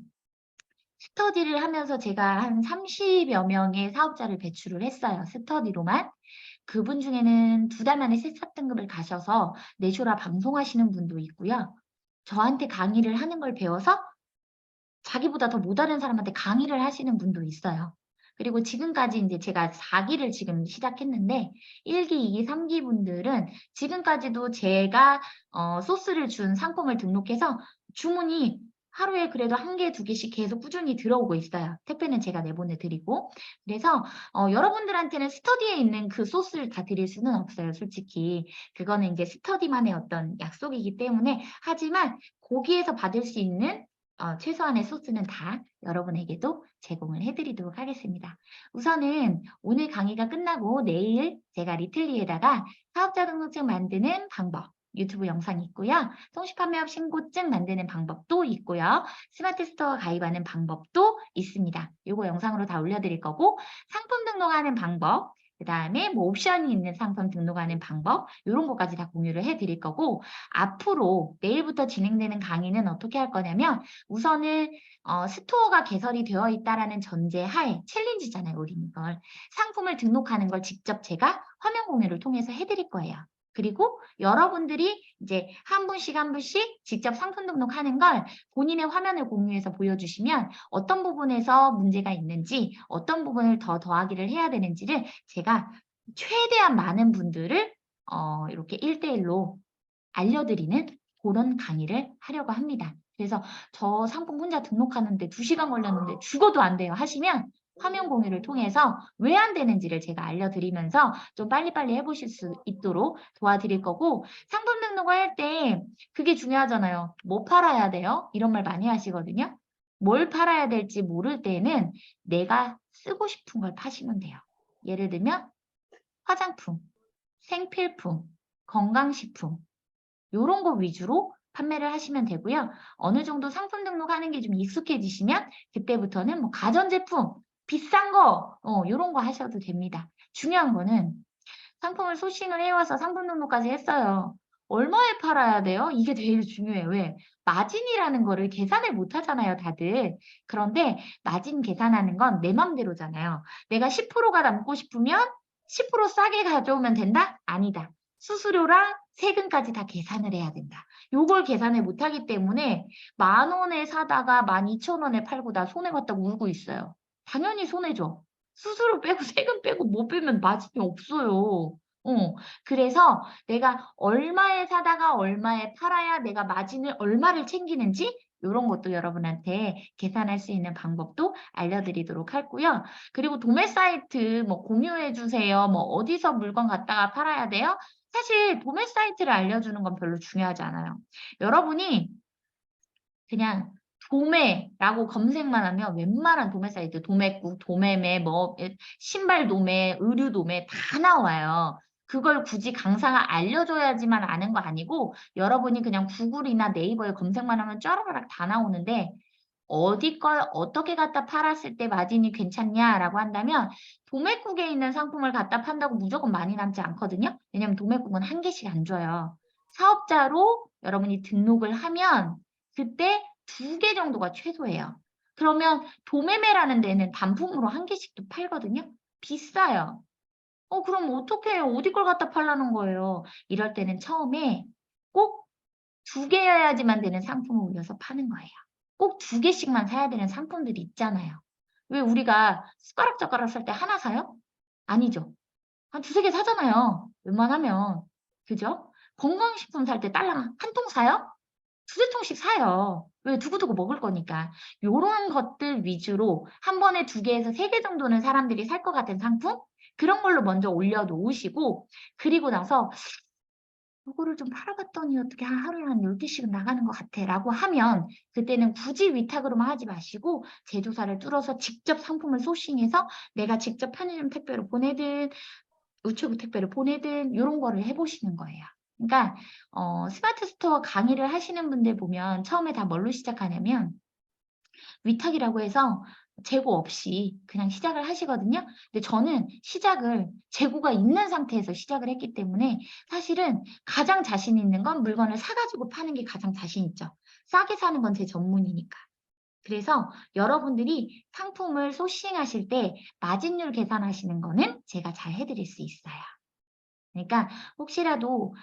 스터디를 하면서 제가 한 30여 명의 사업자를 배출을 했어요. 스터디로만. 그분 중에는 2달 만에 새싹 등급을 가셔서 내쇼라 방송하시는 분도 있고요. 저한테 강의를 하는 걸 배워서 자기보다 더 못하는 사람한테 강의를 하시는 분도 있어요. 그리고 지금까지 이제 제가 4기를 지금 시작했는데 1기, 2기, 3기 분들은 지금까지도 제가 소스를 준 상품을 등록해서 주문이 하루에 그래도 1개, 2개씩 계속 꾸준히 들어오고 있어요. 택배는 제가 내보내드리고. 그래서 여러분들한테는 스터디에 있는 그 소스를 다 드릴 수는 없어요, 솔직히. 그거는 이제 스터디만의 어떤 약속이기 때문에. 하지만 거기에서 받을 수 있는 최소한의 소스는 다 여러분에게도 제공을 해드리도록 하겠습니다. 우선은 오늘 강의가 끝나고 내일 제가 리틀리에다가 사업자 등록증 만드는 방법 유튜브 영상이 있고요. 통시판매업 신고증 만드는 방법도 있고요. 스마트 스토어 가입하는 방법도 있습니다. 요거 영상으로 다 올려드릴 거고 상품 등록하는 방법 그 다음에 뭐 옵션이 있는 상품 등록하는 방법 이런 것까지 다 공유를 해드릴 거고 앞으로 내일부터 진행되는 강의는 어떻게 할 거냐면 우선은 스토어가 개설이 되어 있다라는 전제하에 챌린지잖아요. 우리 이걸 상품을 등록하는 걸 직접 제가 화면 공유를 통해서 해드릴 거예요. 그리고 여러분들이 이제 한 분씩 한 분씩 직접 상품 등록하는 걸 본인의 화면을 공유해서 보여주시면 어떤 부분에서 문제가 있는지 어떤 부분을 더 더하기를 해야 되는지를 제가 최대한 많은 분들을 이렇게 1대1로 알려드리는 그런 강의를 하려고 합니다. 그래서 저 상품 혼자 등록하는데 2시간 걸렸는데 죽어도 안 돼요 하시면 화면 공유를 통해서 왜 안 되는지를 제가 알려드리면서 좀 빨리빨리 해보실 수 있도록 도와드릴 거고 상품 등록을 할 때 그게 중요하잖아요. 뭐 팔아야 돼요? 이런 말 많이 하시거든요. 뭘 팔아야 될지 모를 때는 내가 쓰고 싶은 걸 파시면 돼요. 예를 들면 화장품, 생필품, 건강식품 요런 거 위주로 판매를 하시면 되고요. 어느 정도 상품 등록하는 게 좀 익숙해지시면 그때부터는 뭐 가전제품, 비싼 거 요런 거 하셔도 됩니다. 중요한 거는 상품을 소싱을 해와서 상품 등록까지 했어요. 얼마에 팔아야 돼요? 이게 제일 중요해요. 왜? 마진이라는 거를 계산을 못 하잖아요, 다들. 그런데 마진 계산하는 건 내 맘대로잖아요. 내가 10%가 남고 싶으면 10% 싸게 가져오면 된다? 아니다. 수수료랑 세금까지 다 계산을 해야 된다. 요걸 계산을 못 하기 때문에 10,000원에 사다가 12,000원에 팔고 나 손해 봤다고 울고 있어요. 당연히 손해죠. 수수료 빼고 세금 빼고 못 빼면 마진이 없어요. 그래서 내가 얼마에 사다가 얼마에 팔아야 내가 마진을 얼마를 챙기는지 이런 것도 여러분한테 계산할 수 있는 방법도 알려드리도록 하고요. 그리고 도매 사이트 뭐 공유해 주세요. 뭐 어디서 물건 갖다가 팔아야 돼요? 사실 도매 사이트를 알려주는 건 별로 중요하지 않아요. 여러분이 그냥 도매라고 검색만 하면 웬만한 도매 사이트, 도매국, 도매매, 뭐 신발 도매, 의류 도매 다 나와요. 그걸 굳이 강사가 알려줘야지만 아는 거 아니고 여러분이 그냥 구글이나 네이버에 검색만 하면 쫘라락 다 나오는데 어디 걸 어떻게 갖다 팔았을 때 마진이 괜찮냐라고 한다면 도매국에 있는 상품을 갖다 판다고 무조건 많이 남지 않거든요. 왜냐면 도매국은 한 개씩 안 줘요. 사업자로 여러분이 등록을 하면 그때 2개 정도가 최소예요. 그러면 도매매라는 데는 단품으로 한 개씩도 팔거든요. 비싸요. 그럼 어떻게 해요? 어디 걸 갖다 팔라는 거예요? 이럴 때는 처음에 꼭 2개여야지만 되는 상품을 올려서 파는 거예요. 꼭 2개씩만 사야 되는 상품들이 있잖아요. 왜 우리가 숟가락 젓가락 살 때 하나 사요? 아니죠. 한 2-3개 사잖아요. 웬만하면. 그죠? 건강식품 살 때 딸랑 한 통 사요? 2-3통씩 사요. 왜? 두고두고 먹을 거니까. 요런 것들 위주로 한 번에 2개에서 3개 정도는 사람들이 살 것 같은 상품? 그런 걸로 먼저 올려놓으시고 그리고 나서 요거를 좀 팔아봤더니 어떻게 하루에 한 10개씩은 나가는 것 같아 라고 하면 그때는 굳이 위탁으로만 하지 마시고 제조사를 뚫어서 직접 상품을 소싱해서 내가 직접 편의점 택배로 보내든 우체국 택배를 보내든 요런 거를 해보시는 거예요. 그러니까 스마트 스토어 강의를 하시는 분들 보면 처음에 다 뭘로 시작하냐면 위탁이라고 해서 재고 없이 그냥 시작을 하시거든요. 근데 저는 시작을 재고가 있는 상태에서 시작을 했기 때문에 사실은 가장 자신 있는 건 물건을 사가지고 파는 게 가장 자신 있죠. 싸게 사는 건 제 전문이니까. 그래서 여러분들이 상품을 소싱하실 때 마진율 계산하시는 거는 제가 잘 해드릴 수 있어요. 그러니까 혹시라도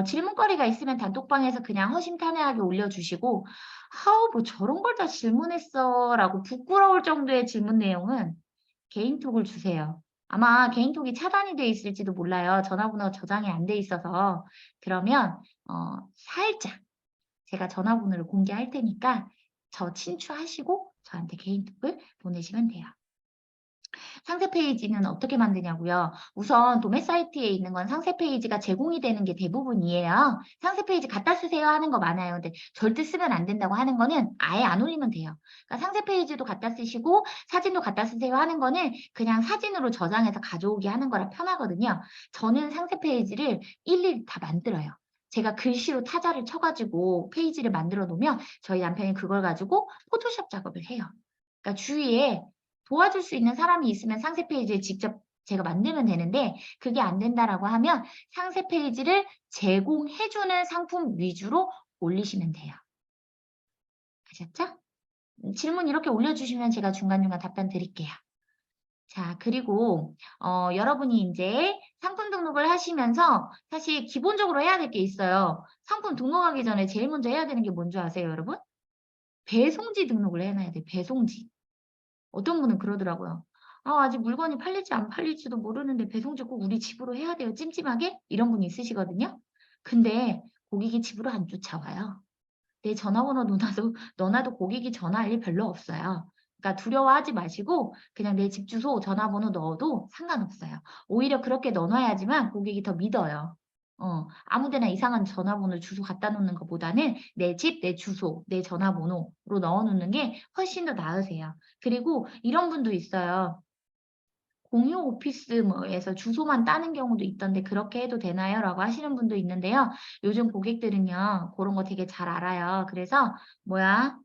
질문거리가 있으면 단톡방에서 그냥 허심탄회하게 올려주시고 아우 뭐 저런 걸 다 질문했어 라고 부끄러울 정도의 질문 내용은 개인톡을 주세요. 아마 개인톡이 차단이 돼 있을지도 몰라요. 전화번호 저장이 안 돼 있어서. 그러면 살짝 제가 전화번호를 공개할 테니까 저 친추하시고 저한테 개인톡을 보내시면 돼요. 상세 페이지는 어떻게 만드냐고요? 우선 도매 사이트에 있는 건 상세 페이지가 제공이 되는 게 대부분이에요. 상세 페이지 갖다 쓰세요 하는 거 많아요. 근데 절대 쓰면 안 된다고 하는 거는 아예 안 올리면 돼요. 그러니까 상세 페이지도 갖다 쓰시고 사진도 갖다 쓰세요 하는 거는 그냥 사진으로 저장해서 가져오기 하는 거라 편하거든요. 저는 상세 페이지를 일일이 다 만들어요. 제가 글씨로 타자를 쳐가지고 페이지를 만들어 놓으면 저희 남편이 그걸 가지고 포토샵 작업을 해요. 그러니까 주위에 도와줄 수 있는 사람이 있으면 상세 페이지를 직접 제가 만들면 되는데 그게 안 된다라고 하면 상세 페이지를 제공해주는 상품 위주로 올리시면 돼요. 아셨죠? 질문 이렇게 올려주시면 제가 중간중간 답변 드릴게요. 자, 그리고 여러분이 이제 상품 등록을 하시면서 사실 기본적으로 해야 될 게 있어요. 상품 등록하기 전에 제일 먼저 해야 되는 게 뭔지 아세요, 여러분? 배송지 등록을 해놔야 돼요, 배송지. 어떤 분은 그러더라고요. 아직 물건이 팔릴지 안 팔릴지도 모르는데 배송지 꼭 우리 집으로 해야 돼요. 찜찜하게? 이런 분이 있으시거든요. 근데 고객이 집으로 안 쫓아와요. 내 전화번호 넣어놔도 고객이 전화할 일 별로 없어요. 그러니까 두려워하지 마시고 그냥 내 집 주소, 전화번호 넣어도 상관없어요. 오히려 그렇게 넣어놔야지만 고객이 더 믿어요. 아무데나 이상한 전화번호 주소 갖다 놓는 것보다는 내 집, 내 주소, 내 전화번호로 넣어놓는 게 훨씬 더 나으세요. 그리고 이런 분도 있어요. 공유 오피스 뭐에서 주소만 따는 경우도 있던데 그렇게 해도 되나요? 라고 하시는 분도 있는데요. 요즘 고객들은요. 그런 거 되게 잘 알아요. 그래서 뭐야?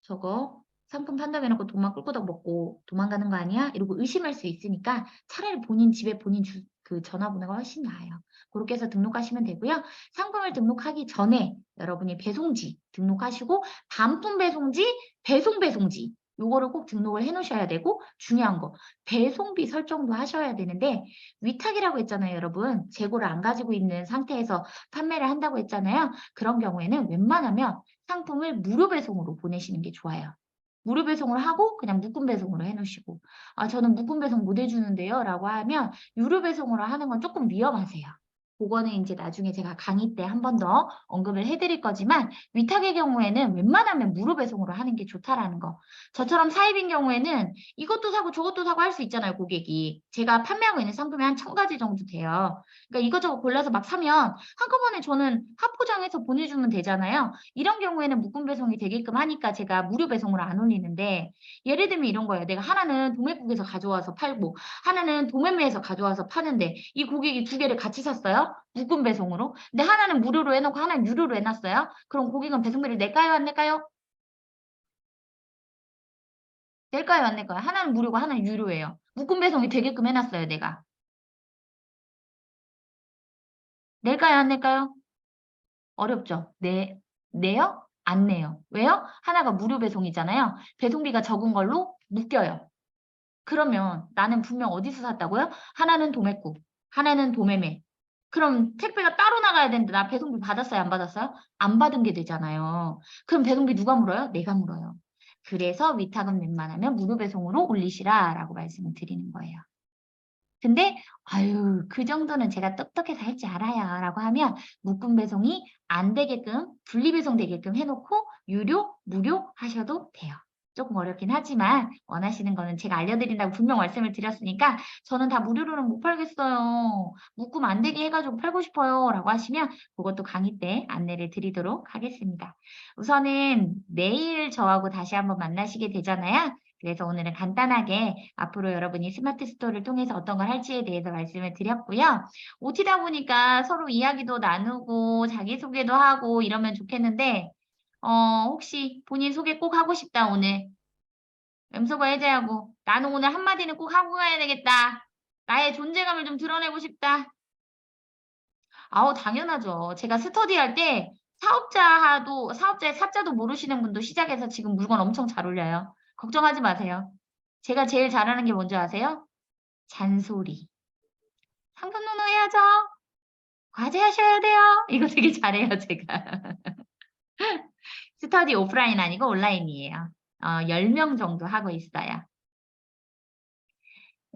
저거 상품 판다고 해놓고 돈만 꿀꿀떡 먹고 도망가는 거 아니야? 이러고 의심할 수 있으니까 차라리 본인 집에 본인 그 전화번호가 훨씬 나아요. 그렇게 해서 등록하시면 되고요. 상품을 등록하기 전에 여러분이 배송지 등록하시고 반품 배송지, 배송 배송지 요거를 꼭 등록을 해 놓으셔야 되고 중요한 거 배송비 설정도 하셔야 되는데 위탁이라고 했잖아요, 여러분. 재고를 안 가지고 있는 상태에서 판매를 한다고 했잖아요. 그런 경우에는 웬만하면 상품을 무료 배송으로 보내시는 게 좋아요. 무료 배송을 하고 그냥 묶음 배송으로 해 놓으시고 저는 묶음 배송 못 해주는데요 라고 하면 유료 배송으로 하는 건 조금 위험하세요. 그거는 이제 나중에 제가 강의 때 한 번 더 언급을 해드릴 거지만 위탁의 경우에는 웬만하면 무료 배송으로 하는 게 좋다라는 거. 저처럼 사입인 경우에는 이것도 사고 저것도 사고 할 수 있잖아요, 고객이. 제가 판매하고 있는 상품이 한 1000가지 정도 돼요. 그러니까 이것저것 골라서 막 사면 한꺼번에 저는 합포장해서 보내주면 되잖아요. 이런 경우에는 묶음 배송이 되게끔 하니까 제가 무료 배송으로 안 올리는데 예를 들면 이런 거예요. 내가 하나는 도매국에서 가져와서 팔고 하나는 도매매에서 가져와서 파는데 이 고객이 2개를 같이 샀어요. 묶음 배송으로. 근데 하나는 무료로 해놓고 하나는 유료로 해놨어요. 그럼 고객은 배송비를 낼까요? 안 낼까요? 낼까요, 안 낼까요? 하나는 무료고 하나는 유료예요. 묶음 배송이 되게끔 해놨어요, 내가. 낼까요, 안 낼까요? 어렵죠? 내요? 안 내요. 왜요? 하나가 무료 배송이잖아요. 배송비가 적은 걸로 묶여요. 그러면 나는 분명 어디서 샀다고요? 하나는 도매국, 하나는 도매매. 그럼 택배가 따로 나가야 되는데 나 배송비 받았어요, 안 받았어요? 안 받은 게 되잖아요. 그럼 배송비 누가 물어요? 내가 물어요. 그래서 위탁은 웬만하면 무료 배송으로 올리시라라고 말씀을 드리는 거예요. 근데 아유 그 정도는 제가 똑똑해서 할 줄 알아요 라고 하면 묶음 배송이 안 되게끔 분리 배송 되게끔 해놓고 유료, 무료 하셔도 돼요. 조금 어렵긴 하지만 원하시는 거는 제가 알려드린다고 분명 말씀을 드렸으니까 저는 다 무료로는 못 팔겠어요. 묶음 안 되게 해가지고 팔고 싶어요 라고 하시면 그것도 강의 때 안내를 드리도록 하겠습니다. 우선은 내일 저하고 다시 한번 만나시게 되잖아요. 그래서 오늘은 간단하게 앞으로 여러분이 스마트 스토어를 통해서 어떤 걸 할지에 대해서 말씀을 드렸고요. OT다 보니까 서로 이야기도 나누고 자기소개도 하고 이러면 좋겠는데 혹시 본인 소개 꼭 하고 싶다 오늘. 염소가 해제하고 나는 오늘 한마디는 꼭 하고 가야 되겠다. 나의 존재감을 좀 드러내고 싶다. 아우 당연하죠. 제가 스터디할 때 사업자의 사자도 모르시는 분도 시작해서 지금 물건 엄청 잘 올려요. 걱정하지 마세요. 제가 제일 잘하는 게 뭔지 아세요? 잔소리. 상품 노노 해야죠. 과제 하셔야 돼요. 이거 되게 잘해요, 제가. 스터디 오프라인 아니고 온라인이에요. 10명 정도 하고 있어요.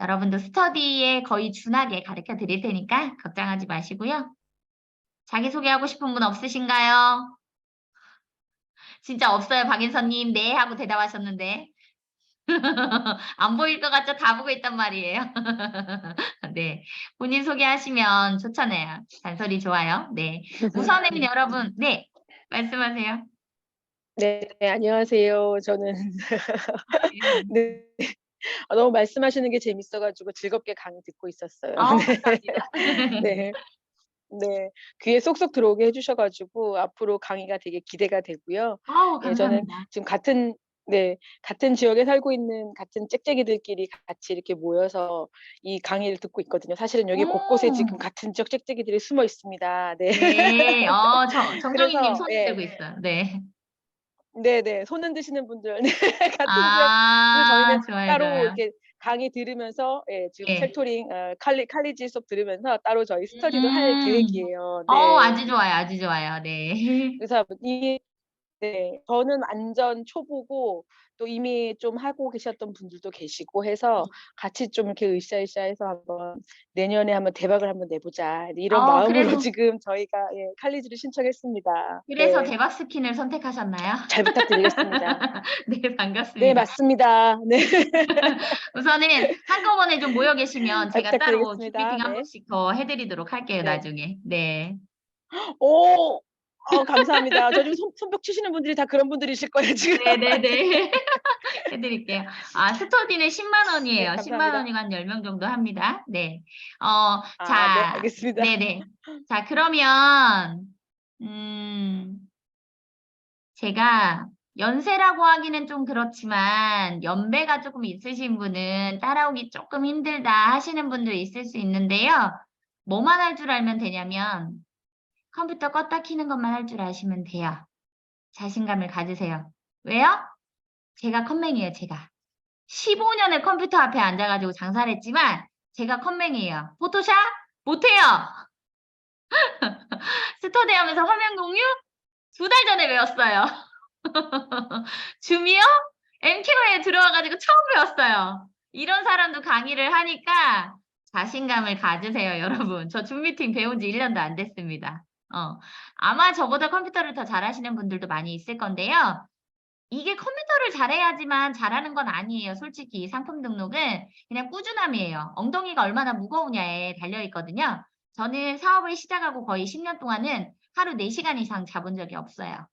여러분도 스터디에 거의 준하게 가르쳐 드릴 테니까 걱정하지 마시고요. 자기소개하고 싶은 분 없으신가요? 진짜 없어요, 박인선님. 네 하고 대답하셨는데. 안 보일 것 같죠? 다 보고 있단 말이에요. 네. 본인 소개하시면 좋잖아요. 잔소리 좋아요. 네. 우선은 여러분, 네. 말씀하세요. 네, 안녕하세요. 저는 네. 너무 말씀하시는 게 재밌어 가지고 즐겁게 강의 듣고 있었어요. 감사합니다. 네. 네. 귀에 쏙쏙 들어오게 해 주셔 가지고 앞으로 강의가 되게 기대가 되고요. 예, 저는 감사합니다. 지금 같은 지역에 살고 있는 같은 짹짹이들끼리 같이 이렇게 모여서 이 강의를 듣고 있거든요. 사실은 여기 곳곳에 지금 같은 지역 짹짹이들이 숨어 있습니다. 네. 네. 정정희님 그래서 손 예. 들고 있어요. 네. 네네. 손 흔드시는 분들 네 같은 지역. 그래서 저희는 좋아요, 따로 좋아요. 이렇게 강의 들으면서 지금 네. 책 칼리지 수업 들으면서 따로 저희 스터디도 할 음. 계획이에요. 네. 아주 좋아요, 아주 좋아요. 네. 그래서 저는 완전 초보고 또 이미 좀 하고 계셨던 분들도 계시고 해서 같이 좀 이렇게 으쌰으쌰해서 한번 '내년에 한번 대박을 한번 내보자.' 이런 마음으로 지금 저희가 칼리지를 신청했습니다. 그래서 네. 대박 스킨을 선택하셨나요? 잘 부탁드리겠습니다. 네, 네, 반갑습니다. 맞습니다. 네. 우선은 한꺼번에 좀 모여 계시면 잘 제가 따로 부탁드리겠습니다. 줌미팅 한 네. 번씩 더 해드리도록 할게요, 네. 나중에. 네. 오. 감사합니다. 저 지금 손뼉 치시는 분들이 다 그런 분들이실 거예요, 지금. 네네네. 해드릴게요. 스터디는 10만 원이에요. 네, 10만 감사합니다. 원이면 한 10명 정도 합니다. 네. 네, 알겠습니다. 네네. 자, 그러면, 제가 연세라고 하기는 좀 그렇지만 연배가 조금 있으신 분은 따라오기 조금 힘들다 하시는 분도 있을 수 있는데요. 뭐만 할 줄 알면 되냐면 컴퓨터 껐다 켜는 것만 할 줄 아시면 돼요. 자신감을 가지세요. 왜요? 제가 컴맹이에요, 제가. 15년을 컴퓨터 앞에 앉아가지고 장사를 했지만 제가 컴맹이에요. 포토샵? 못해요. 스터디 하면서 화면 공유? 2달 전에 배웠어요. 줌이요? MQ에 들어와가지고 처음 배웠어요. 이런 사람도 강의를 하니까 자신감을 가지세요, 여러분. 저 줌 미팅 배운 지 1년도 안 됐습니다. 아마 저보다 컴퓨터를 더 잘하시는 분들도 많이 있을 건데요. 이게 컴퓨터를 잘해야지만 잘하는 건 아니에요. 솔직히 상품 등록은 그냥 꾸준함이에요. 엉덩이가 얼마나 무거우냐에 달려있거든요. 저는 사업을 시작하고 거의 10년 동안은 하루 4시간 이상 자본 적이 없어요.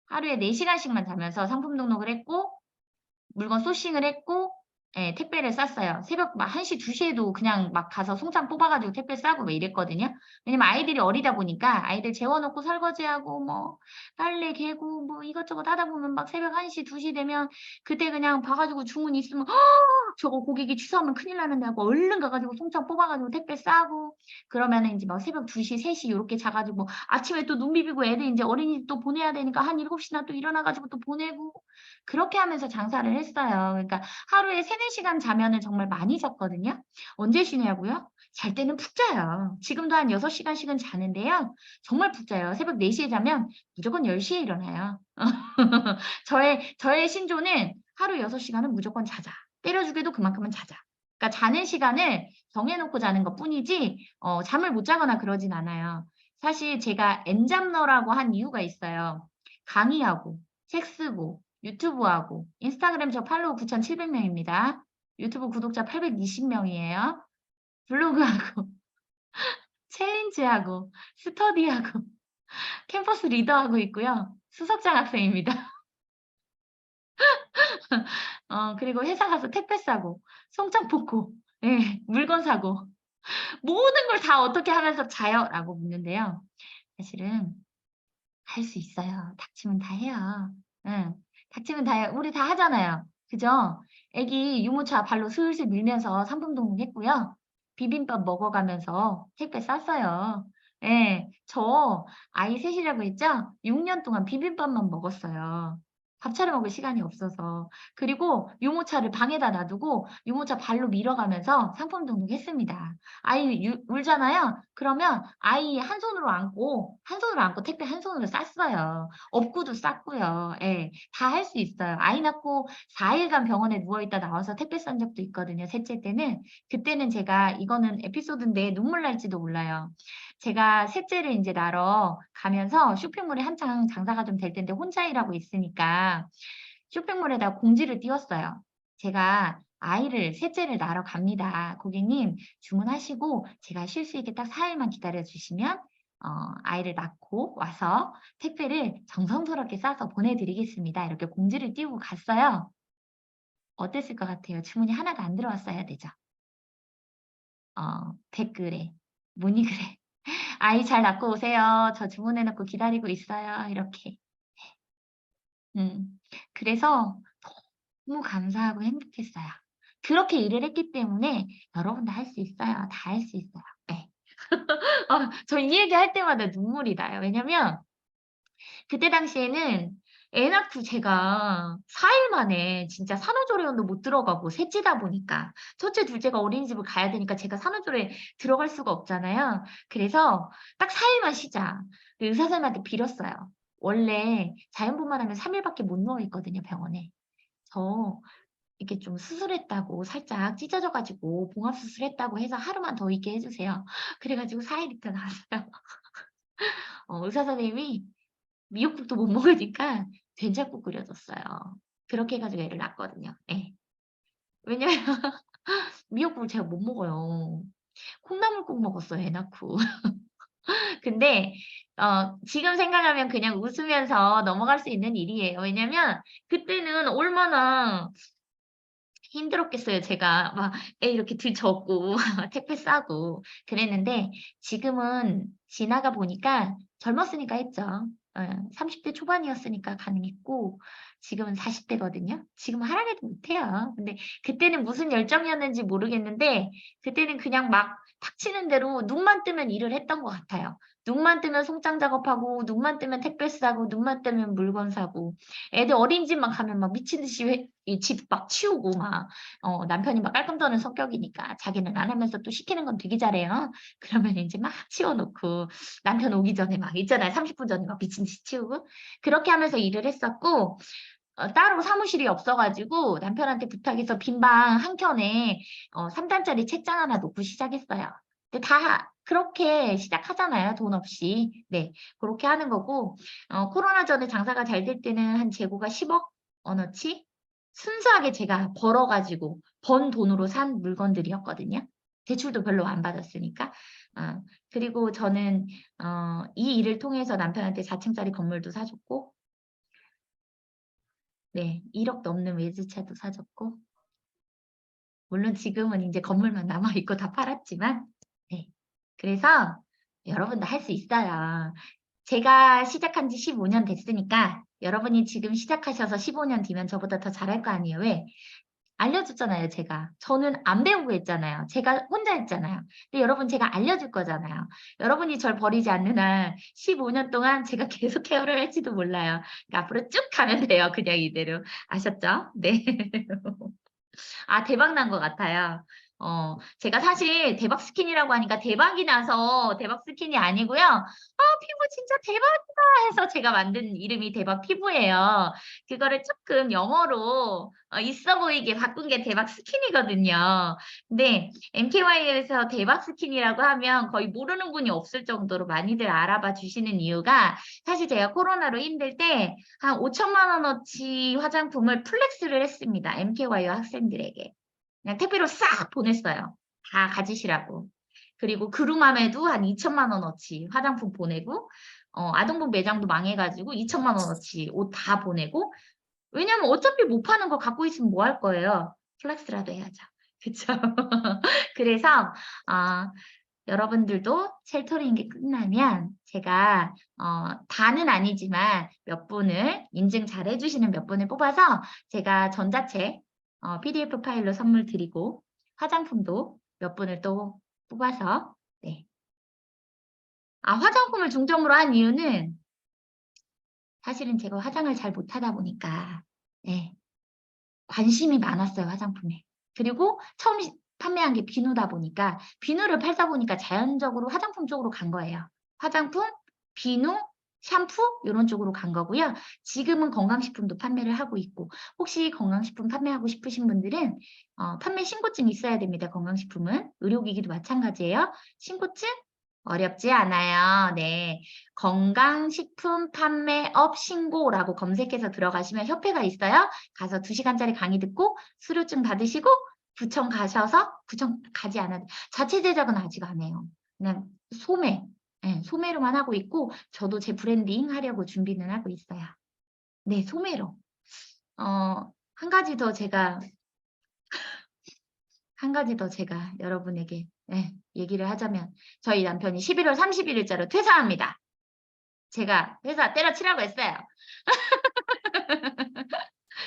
하루에 4시간씩만 자면서 상품 등록을 했고 물건 소싱을 했고 예, 택배를 쌌어요. 새벽 막 1시, 2시에도 그냥 막 가서 송장 뽑아가지고 택배 싸고 막 이랬거든요. 왜냐면 아이들이 어리다 보니까 아이들 재워놓고 설거지하고 뭐 빨래 개고 뭐 이것저것 하다 보면 막 새벽 1시, 2시 되면 그때 그냥 봐가지고 주문 있으면 저거 고객이 취소하면 큰일 나는데 하고 얼른 가가지고 송장 뽑아가지고 택배 싸고 그러면은 이제 막 새벽 2시, 3시 이렇게 자가지고 아침에 또 눈 비비고 애들 이제 어린이집 또 보내야 되니까 한 7시나 또 일어나가지고 또 보내고 그렇게 하면서 장사를 했어요. 그러니까 하루에 3-4시간 자면은 정말 많이 잤거든요. 언제 쉬냐고요? 잘 때는 푹 자요. 지금도 한 6시간씩은 자는데요. 정말 푹 자요. 새벽 4시에 자면 무조건 10시에 일어나요. 저의 신조는 하루 6시간은 무조건 자자. 때려 죽여도 그만큼은 자자. 그러니까 자는 시간을 정해놓고 자는 것뿐이지 잠을 못 자거나 그러진 않아요. 사실 제가 N잡러라고 한 이유가 있어요. 강의하고 책 쓰고 유튜브하고 인스타그램 저 팔로우 9,700명입니다. 유튜브 구독자 820명이에요. 블로그하고 챌린지하고 스터디하고 캠퍼스 리더하고 있고요. 수석장 학생입니다. 그리고 회사 가서 택배 싸고 송장 뽑고 예, 물건 사고 모든 걸 다 어떻게 하면서 자요? 라고 묻는데요. 사실은 할 수 있어요. 닥치면 다 해요. 응. 닥치면 다 해요. 우리 다 하잖아요. 그죠? 애기 유모차 발로 슬슬 밀면서 상품 등록했고요. 비빔밥 먹어가면서 택배 쌌어요. 예, 저 아이 셋이라고 했죠? 6년 동안 비빔밥만 먹었어요. 밥 차려 먹을 시간이 없어서. 그리고 유모차를 방에다 놔두고 유모차 발로 밀어가면서 상품 등록했습니다. 아이 울잖아요. 그러면 아이 한 손으로 안고 택배 한 손으로 쌌어요. 업구도 쌌고요. 예, 다 할 수 있어요. 아이 낳고 4일간 병원에 누워있다 나와서 택배 싼 적도 있거든요. 셋째 때는. 그때는 제가 이거는 에피소드인데 눈물 날지도 몰라요. 제가 셋째를 이제 낳으러 가면서 쇼핑몰에 한창 장사가 좀 될 텐데 혼자 일하고 있으니까 쇼핑몰에다 공지를 띄웠어요. 제가 아이를 셋째를 낳으러 갑니다. 고객님 주문하시고 제가 쉴 수 있게 딱 4일만 기다려 주시면 아이를 낳고 와서 택배를 정성스럽게 싸서 보내드리겠습니다. 이렇게 공지를 띄우고 갔어요. 어땠을 것 같아요? 주문이 하나도 안 들어왔어야 되죠. 댓글에 문의 글에 아이 잘 낳고 오세요. 저 주문해놓고 기다리고 있어요. 이렇게. 그래서 너무 감사하고 행복했어요. 그렇게 일을 했기 때문에 여러분도 할 수 있어요. 다 할 수 있어요. 네. 저 이 얘기 할 때마다 눈물이 나요. 왜냐면 그때 당시에는 애 낳고 제가 4일 만에 진짜 산후조리원도 못 들어가고 셋째다 보니까 첫째, 둘째가 어린이집을 가야 되니까 제가 산후조리에 들어갈 수가 없잖아요. 그래서 딱 4일만 쉬자. 의사 선생님한테 빌었어요. 원래 자연분만하면 3일밖에 못 누워 있거든요, 병원에. 저 이렇게 좀 수술했다고 살짝 찢어져가지고 봉합수술했다고 해서 하루만 더 있게 해주세요. 그래가지고 4일 있다 나왔어요. 의사 선생님이 미역국도 못 먹으니까 된장국 끓여줬어요. 그렇게 해가지고 애를 낳았거든요. 예. 왜냐면 미역국을 제가 못 먹어요. 콩나물국 먹었어요, 애 낳고. 근데 지금 생각하면 그냥 웃으면서 넘어갈 수 있는 일이에요. 왜냐면 그때는 얼마나 힘들었겠어요. 제가 막 애 이렇게 들쳐업고 택배 싸고 그랬는데 지금은 지나가 보니까 젊었으니까 했죠. 30대 초반이었으니까 가능했고 지금은 40대거든요. 지금은 하라해도 못해요. 근데 그때는 무슨 열정이었는지 모르겠는데 그때는 그냥 막 닥치는 대로 눈만 뜨면 일을 했던 것 같아요. 눈만 뜨면 송장 작업하고 눈만 뜨면 택배 싸고 눈만 뜨면 물건 사고 애들 어린이집만 가면 막 미친 듯이 집 막 치우고 막 남편이 막 깔끔 떠는 성격이니까 자기는 안 하면서 또 시키는 건 되게 잘해요. 그러면 이제 막 치워놓고 남편 오기 전에 막 있잖아요. 30분 전에 막 미친 듯이 치우고 그렇게 하면서 일을 했었고 따로 사무실이 없어가지고 남편한테 부탁해서 빈 방 한 켠에 3단짜리 책장 하나 놓고 시작했어요. 근데 다 그렇게 시작하잖아요. 돈 없이. 네, 그렇게 하는 거고 코로나 전에 장사가 잘 될 때는 한 재고가 10억 원어치 순수하게 제가 벌어가지고 번 돈으로 산 물건들이었거든요. 대출도 별로 안 받았으니까. 그리고 저는 이 일을 통해서 남편한테 4층짜리 건물도 사줬고 네, 1억 넘는 외제차도 사줬고 물론 지금은 이제 건물만 남아있고 다 팔았지만, 네. 그래서 여러분도 할 수 있어요. 제가 시작한 지 15년 됐으니까 여러분이 지금 시작하셔서 15년 뒤면 저보다 더 잘할 거 아니에요. 왜? 알려줬잖아요, 제가. 저는 안 배우고 했잖아요. 제가 혼자 했잖아요. 근데 여러분 제가 알려줄 거잖아요. 여러분이 절 버리지 않는 한 15년 동안 제가 계속 케어를 할지도 몰라요. 그러니까 앞으로 쭉 가면 돼요. 그냥 이대로. 아셨죠? 네. 아, 대박 난 것 같아요. 제가 사실 대박 스킨이라고 하니까 대박이 나서 대박 스킨이 아니고요. 피부 진짜 대박이다 해서 제가 만든 이름이 대박 피부예요. 그거를 조금 영어로 있어 보이게 바꾼 게 대박 스킨이거든요. 근데 MKY에서 대박 스킨이라고 하면 거의 모르는 분이 없을 정도로 많이들 알아봐 주시는 이유가 사실 제가 코로나로 힘들 때 한 5천만 원어치 화장품을 플렉스를 했습니다. MKY 학생들에게. 그냥 택배로 싹 보냈어요. 다 가지시라고. 그리고 그루맘에도 한 2천만 원어치 화장품 보내고 아동복 매장도 망해가지고 2천만 원어치 옷 다 보내고 왜냐면 어차피 못 파는 거 갖고 있으면 뭐 할 거예요. 플렉스라도 해야죠. 그쵸? 그래서 여러분들도 쉘터링이 끝나면 제가 다는 아니지만 몇 분을 인증 잘 해주시는 몇 분을 뽑아서 제가 전자책 PDF 파일로 선물 드리고 화장품도 몇 분을 또 뽑아서 네. 화장품을 중점으로 한 이유는 사실은 제가 화장을 잘 못하다 보니까 네. 관심이 많았어요, 화장품에. 그리고 처음 판매한 게 비누다 보니까 비누를 팔다 보니까 자연적으로 화장품 쪽으로 간 거예요. 화장품, 비누, 샴푸 이런 쪽으로 간 거고요. 지금은 건강식품도 판매를 하고 있고 혹시 건강식품 판매하고 싶으신 분들은 판매 신고증 있어야 됩니다. 건강식품은. 의료기기도 마찬가지예요. 신고증 어렵지 않아요. 네. 건강식품 판매업 신고라고 검색해서 들어가시면 협회가 있어요. 가서 2시간짜리 강의 듣고 수료증 받으시고 구청 가셔서 구청 가지 않아도 자체 제작은 아직 안 해요. 그냥 소매, 네, 소매로만 하고 있고 저도 제 브랜딩 하려고 준비는 하고 있어요. 네, 소매로. 한 가지 더 제가 여러분에게 얘기를 하자면 저희 남편이 11월 31일자로 퇴사합니다. 제가 회사 때려치라고 했어요.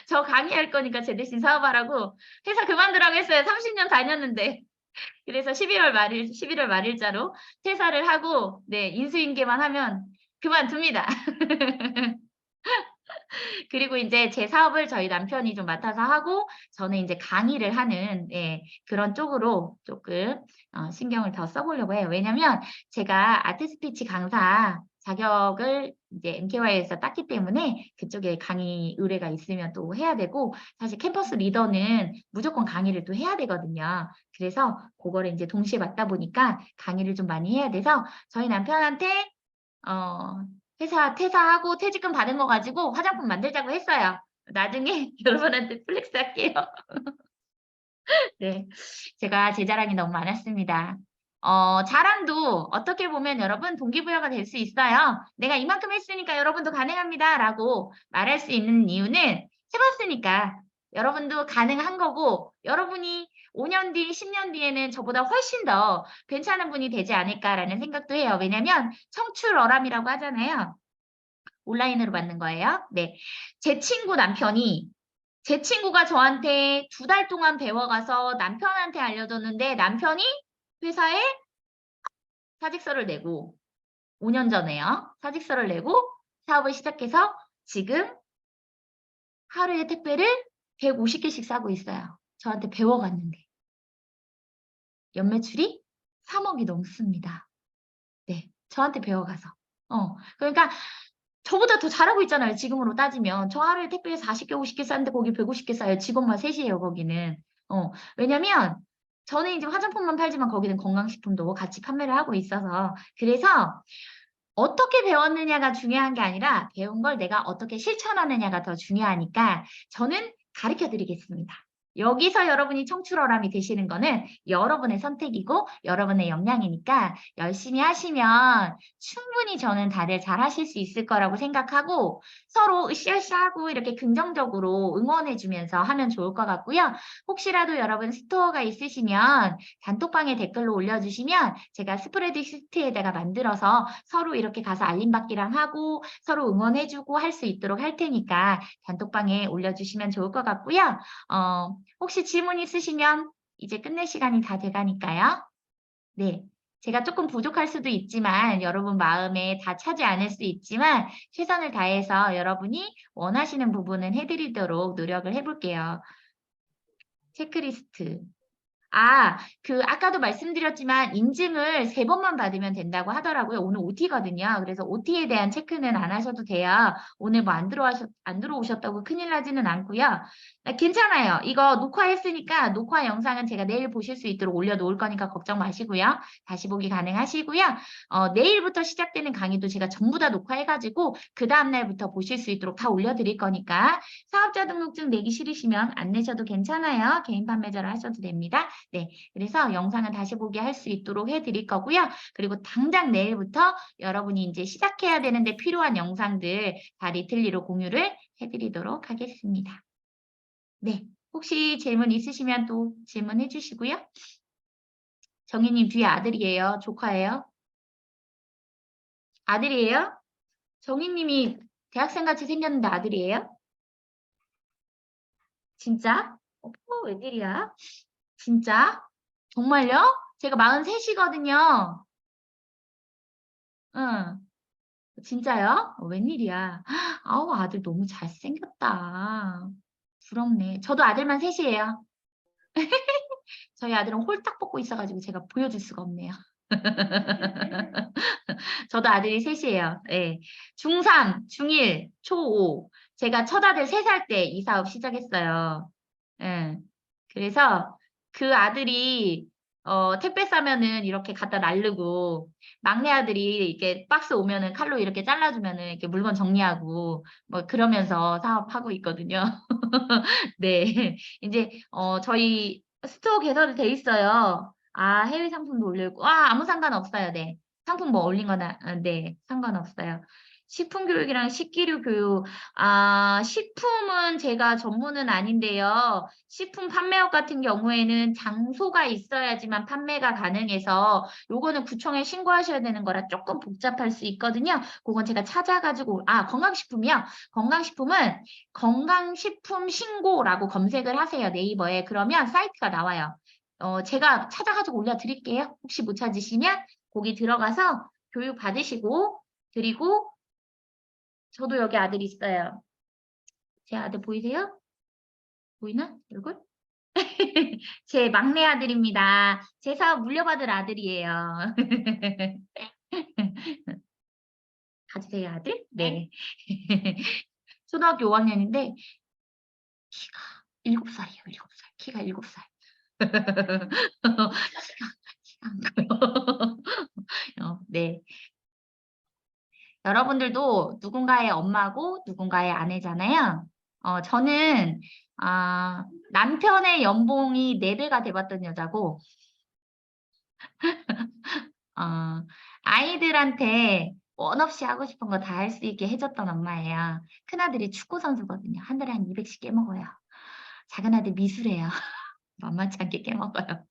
저 강의할 거니까 제 대신 사업하라고 회사 그만두라고 했어요. 30년 다녔는데. 그래서 11월 말일자로 퇴사를 하고 네, 인수인계만 하면 그만둡니다. 그리고 이제 제 사업을 저희 남편이 좀 맡아서 하고 저는 이제 강의를 하는 그런 쪽으로 조금 신경을 더 써보려고 해요. 왜냐면 제가 아트 스피치 강사 자격을 이제 MKY에서 땄기 때문에 그쪽에 강의 의뢰가 있으면 또 해야 되고 사실 캠퍼스 리더는 무조건 강의를 또 해야 되거든요. 그래서 그거를 이제 동시에 맡다 보니까 강의를 좀 많이 해야 돼서 저희 남편한테 회사 퇴사하고 퇴직금 받은 거 가지고 화장품 만들자고 했어요. 나중에 여러분한테 플렉스 할게요. 네, 제가 제 자랑이 너무 많았습니다. 자랑도 어떻게 보면 여러분 동기부여가 될 수 있어요. 내가 이만큼 했으니까 여러분도 가능합니다. 라고 말할 수 있는 이유는 해봤으니까 여러분도 가능한 거고 여러분이 5년 뒤, 10년 뒤에는 저보다 훨씬 더 괜찮은 분이 되지 않을까라는 생각도 해요. 왜냐면 청출어람이라고 하잖아요. 온라인으로 받는 거예요. 네, 제 친구가 저한테 2달 동안 배워가서 남편한테 알려줬는데 남편이 회사에 사직서를 내고 5년 전에요. 사직서를 내고 사업을 시작해서 지금 하루에 택배를 150개씩 싸고 있어요. 저한테 배워갔는데. 연매출이 3억이 넘습니다. 네, 저한테 배워가서. 그러니까 저보다 더 잘하고 있잖아요. 지금으로 따지면. 저 하루에 택배 40개, 50개 싸는데 거기 150개 싸요. 직원만 3이에요, 거기는. 왜냐면 저는 이제 화장품만 팔지만 거기는 건강식품도 같이 판매를 하고 있어서. 그래서 어떻게 배웠느냐가 중요한 게 아니라 배운 걸 내가 어떻게 실천하느냐가 더 중요하니까 저는 가르쳐 드리겠습니다. 여기서 여러분이 청출어람이 되시는 거는 여러분의 선택이고 여러분의 역량이니까 열심히 하시면 충분히 저는 다들 잘 하실 수 있을 거라고 생각하고 서로 으쌰으쌰하고 이렇게 긍정적으로 응원해주면서 하면 좋을 것 같고요. 혹시라도 여러분 스토어가 있으시면 단톡방에 댓글로 올려주시면 제가 스프레드시트에다가 만들어서 서로 이렇게 가서 알림받기랑 하고 서로 응원해주고 할 수 있도록 할 테니까 단톡방에 올려주시면 좋을 것 같고요. 혹시 질문 있으시면 이제 끝낼 시간이 다 돼가니까요. 네. 제가 조금 부족할 수도 있지만 여러분 마음에 다 차지 않을 수 있지만 최선을 다해서 여러분이 원하시는 부분은 해드리도록 노력을 해볼게요. 체크리스트. 아까도 말씀드렸지만 인증을 3번만 받으면 된다고 하더라고요. 오늘 OT거든요. 그래서 OT에 대한 체크는 안 하셔도 돼요. 오늘 뭐 안 들어오셨다고 큰일 나지는 않고요. 괜찮아요. 이거 녹화했으니까 녹화 영상은 제가 내일 보실 수 있도록 올려놓을 거니까 걱정 마시고요. 다시 보기 가능하시고요. 내일부터 시작되는 강의도 제가 전부 다 녹화해가지고 그 다음날부터 보실 수 있도록 다 올려드릴 거니까 사업자 등록증 내기 싫으시면 안 내셔도 괜찮아요. 개인 판매자로 하셔도 됩니다. 네, 그래서 영상은 다시 보기 할 수 있도록 해드릴 거고요. 그리고 당장 내일부터 여러분이 이제 시작해야 되는데 필요한 영상들 다 리틀리로 공유를 해드리도록 하겠습니다. 네, 혹시 질문 있으시면 또 질문해 주시고요. 정희님 뒤에 아들이에요? 조카예요? 아들이에요? 정희님이 대학생같이 생겼는데 아들이에요? 진짜? 웬일이야? 진짜? 정말요? 제가 43이거든요. 응. 진짜요? 웬일이야. 아우, 아들 너무 잘생겼다. 부럽네. 저도 아들만 3이에요. 저희 아들은 홀딱 벗고 있어가지고 제가 보여줄 수가 없네요. 저도 아들이 3이에요. 네. 중3, 중1, 초5. 제가 첫 아들 3살 때 이 사업 시작했어요. 네. 그래서 그 아들이 택배 싸면은 이렇게 갖다 날르고 막내 아들이 이렇게 박스 오면은 칼로 이렇게 잘라주면은 이렇게 물건 정리하고 뭐 그러면서 사업하고 있거든요. 네. 이제 저희 스토어 개설이 돼 있어요. 해외 상품도 올리고 아무 상관없어요. 네. 상품 뭐 올린 거나 네, 상관없어요. 식품 교육이랑 식기류 교육. 식품은 제가 전문은 아닌데요. 식품 판매업 같은 경우에는 장소가 있어야지만 판매가 가능해서 요거는 구청에 신고하셔야 되는 거라 조금 복잡할 수 있거든요. 그건 제가 찾아가지고 건강식품이요. 건강식품은 건강식품 신고라고 검색을 하세요. 네이버에. 그러면 사이트가 나와요. 제가 찾아가지고 올려드릴게요. 혹시 못 찾으시면 거기 들어가서 교육 받으시고 그리고 저도 여기 아들 있어요. 제 아들 보이세요? 보이나? 얼굴? 제 막내 아들입니다. 제 사업 물려받을 아들이에요. 가지세요, 아들? 네. 초등학교 5학년인데 키가 7살이에요. 7살. 키가 7살. 키가 안 커요. 네. 여러분들도 누군가의 엄마고 누군가의 아내잖아요. 저는 남편의 연봉이 4배가 돼봤던 여자고 아이들한테 원 없이 하고 싶은 거 다 할 수 있게 해줬던 엄마예요. 큰아들이 축구 선수거든요. 한 달에 한 200씩 깨먹어요. 작은아들 미술해요. 만만치 않게 깨먹어요.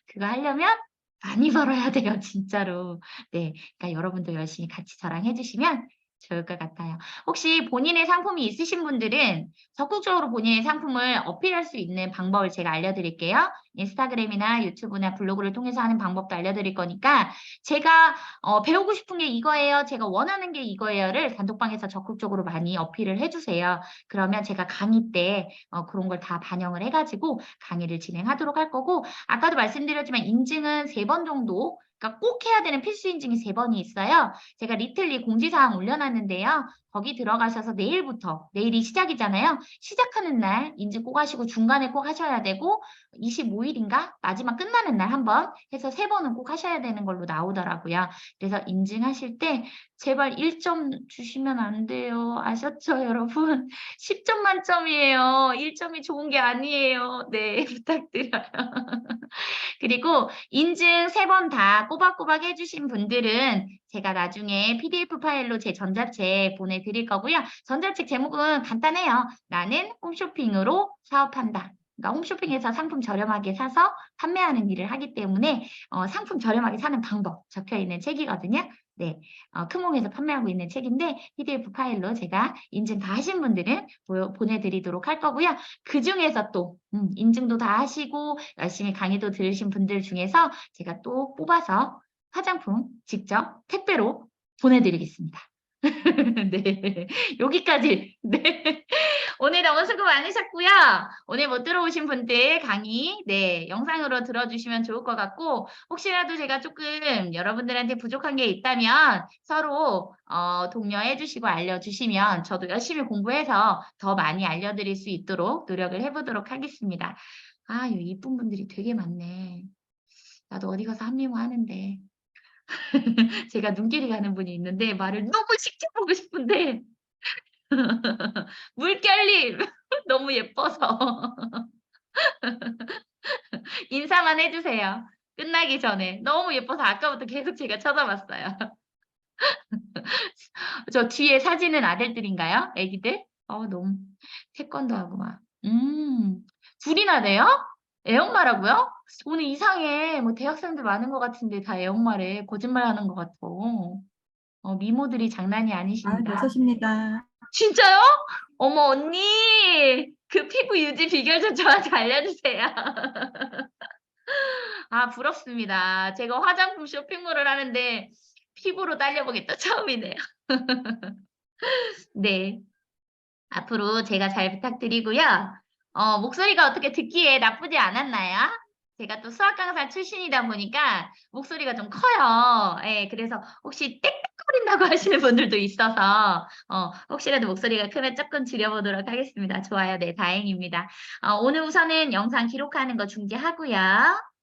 그거 하려면 많이 벌어야 돼요, 진짜로. 네, 그러니까 여러분도 열심히 같이 저랑 해주시면 좋을 것 같아요. 혹시 본인의 상품이 있으신 분들은 적극적으로 본인의 상품을 어필할 수 있는 방법을 제가 알려드릴게요. 인스타그램이나 유튜브나 블로그를 통해서 하는 방법도 알려드릴 거니까 제가 배우고 싶은 게 이거예요. 제가 원하는 게 이거예요를 단톡방에서 적극적으로 많이 어필을 해주세요. 그러면 제가 강의 때 그런 걸 다 반영을 해가지고 강의를 진행하도록 할 거고 아까도 말씀드렸지만 인증은 3번 정도 그러니까 꼭 해야 되는 필수 인증이 3번이 있어요. 제가 리틀리 공지사항 올려놨는데요. 거기 들어가셔서 내일부터, 내일이 시작이잖아요. 시작하는 날 인증 꼭 하시고 중간에 꼭 하셔야 되고 25일인가? 마지막 끝나는 날 한번 해서 3번은 꼭 하셔야 되는 걸로 나오더라고요. 그래서 인증하실 때 제발 1점 주시면 안 돼요. 아셨죠, 여러분? 10점 만점이에요. 1점이 좋은 게 아니에요. 네, 부탁드려요. 그리고 인증 3번 다 꼬박꼬박 해주신 분들은 제가 나중에 PDF 파일로 제 전자책 보내드릴 거고요. 전자책 제목은 간단해요. 나는 홈쇼핑으로 사업한다. 그러니까 홈쇼핑에서 상품 저렴하게 사서 판매하는 일을 하기 때문에 상품 저렴하게 사는 방법 적혀있는 책이거든요. 네, 크몽에서 판매하고 있는 책인데 PDF 파일로 제가 인증 다 하신 분들은 보내드리도록 할 거고요. 그 중에서 또 인증도 다 하시고 열심히 강의도 들으신 분들 중에서 제가 또 뽑아서 화장품 직접 택배로 보내드리겠습니다. 네, 여기까지. 네. 오늘 너무 수고 많으셨고요. 오늘 못 들어오신 분들 강의 영상으로 들어주시면 좋을 것 같고 혹시라도 제가 조금 여러분들한테 부족한 게 있다면 서로 독려해 주시고 알려주시면 저도 열심히 공부해서 더 많이 알려드릴 수 있도록 노력을 해보도록 하겠습니다. 아, 이 이쁜 분들이 되게 많네. 나도 어디 가서 한미모 하는데. 제가 눈길이 가는 분이 있는데 말을 너무 직접 보고 싶은데 물결님 너무 예뻐서 인사만 해주세요. 끝나기 전에 너무 예뻐서 아까부터 계속 제가 쳐다봤어요. 저 뒤에 사진은 아들들인가요? 애기들? 너무 태권도 하고 막. 둘이나 돼요? 애엄마라고요? 오늘 이상해. 뭐 대학생들 많은 것 같은데 다 애엄마래. 거짓말하는 것 같아. 미모들이 장난이 아니십니다. 6입니다. 진짜요? 어머 언니 그 피부 유지 비결 좀 저한테 알려주세요. 아 부럽습니다. 제가 화장품 쇼핑몰을 하는데 피부로 딸려보기 또 처음이네요. 네. 앞으로 제가 잘 부탁드리고요. 목소리가 어떻게 듣기에 나쁘지 않았나요? 제가 또 수학 강사 출신이다 보니까 목소리가 좀 커요. 예, 그래서 혹시 땡땡거린다고 하시는 분들도 있어서 혹시라도 목소리가 크면 조금 줄여보도록 하겠습니다. 좋아요. 네, 다행입니다. 오늘 우선은 영상 기록하는 거 중지하고요.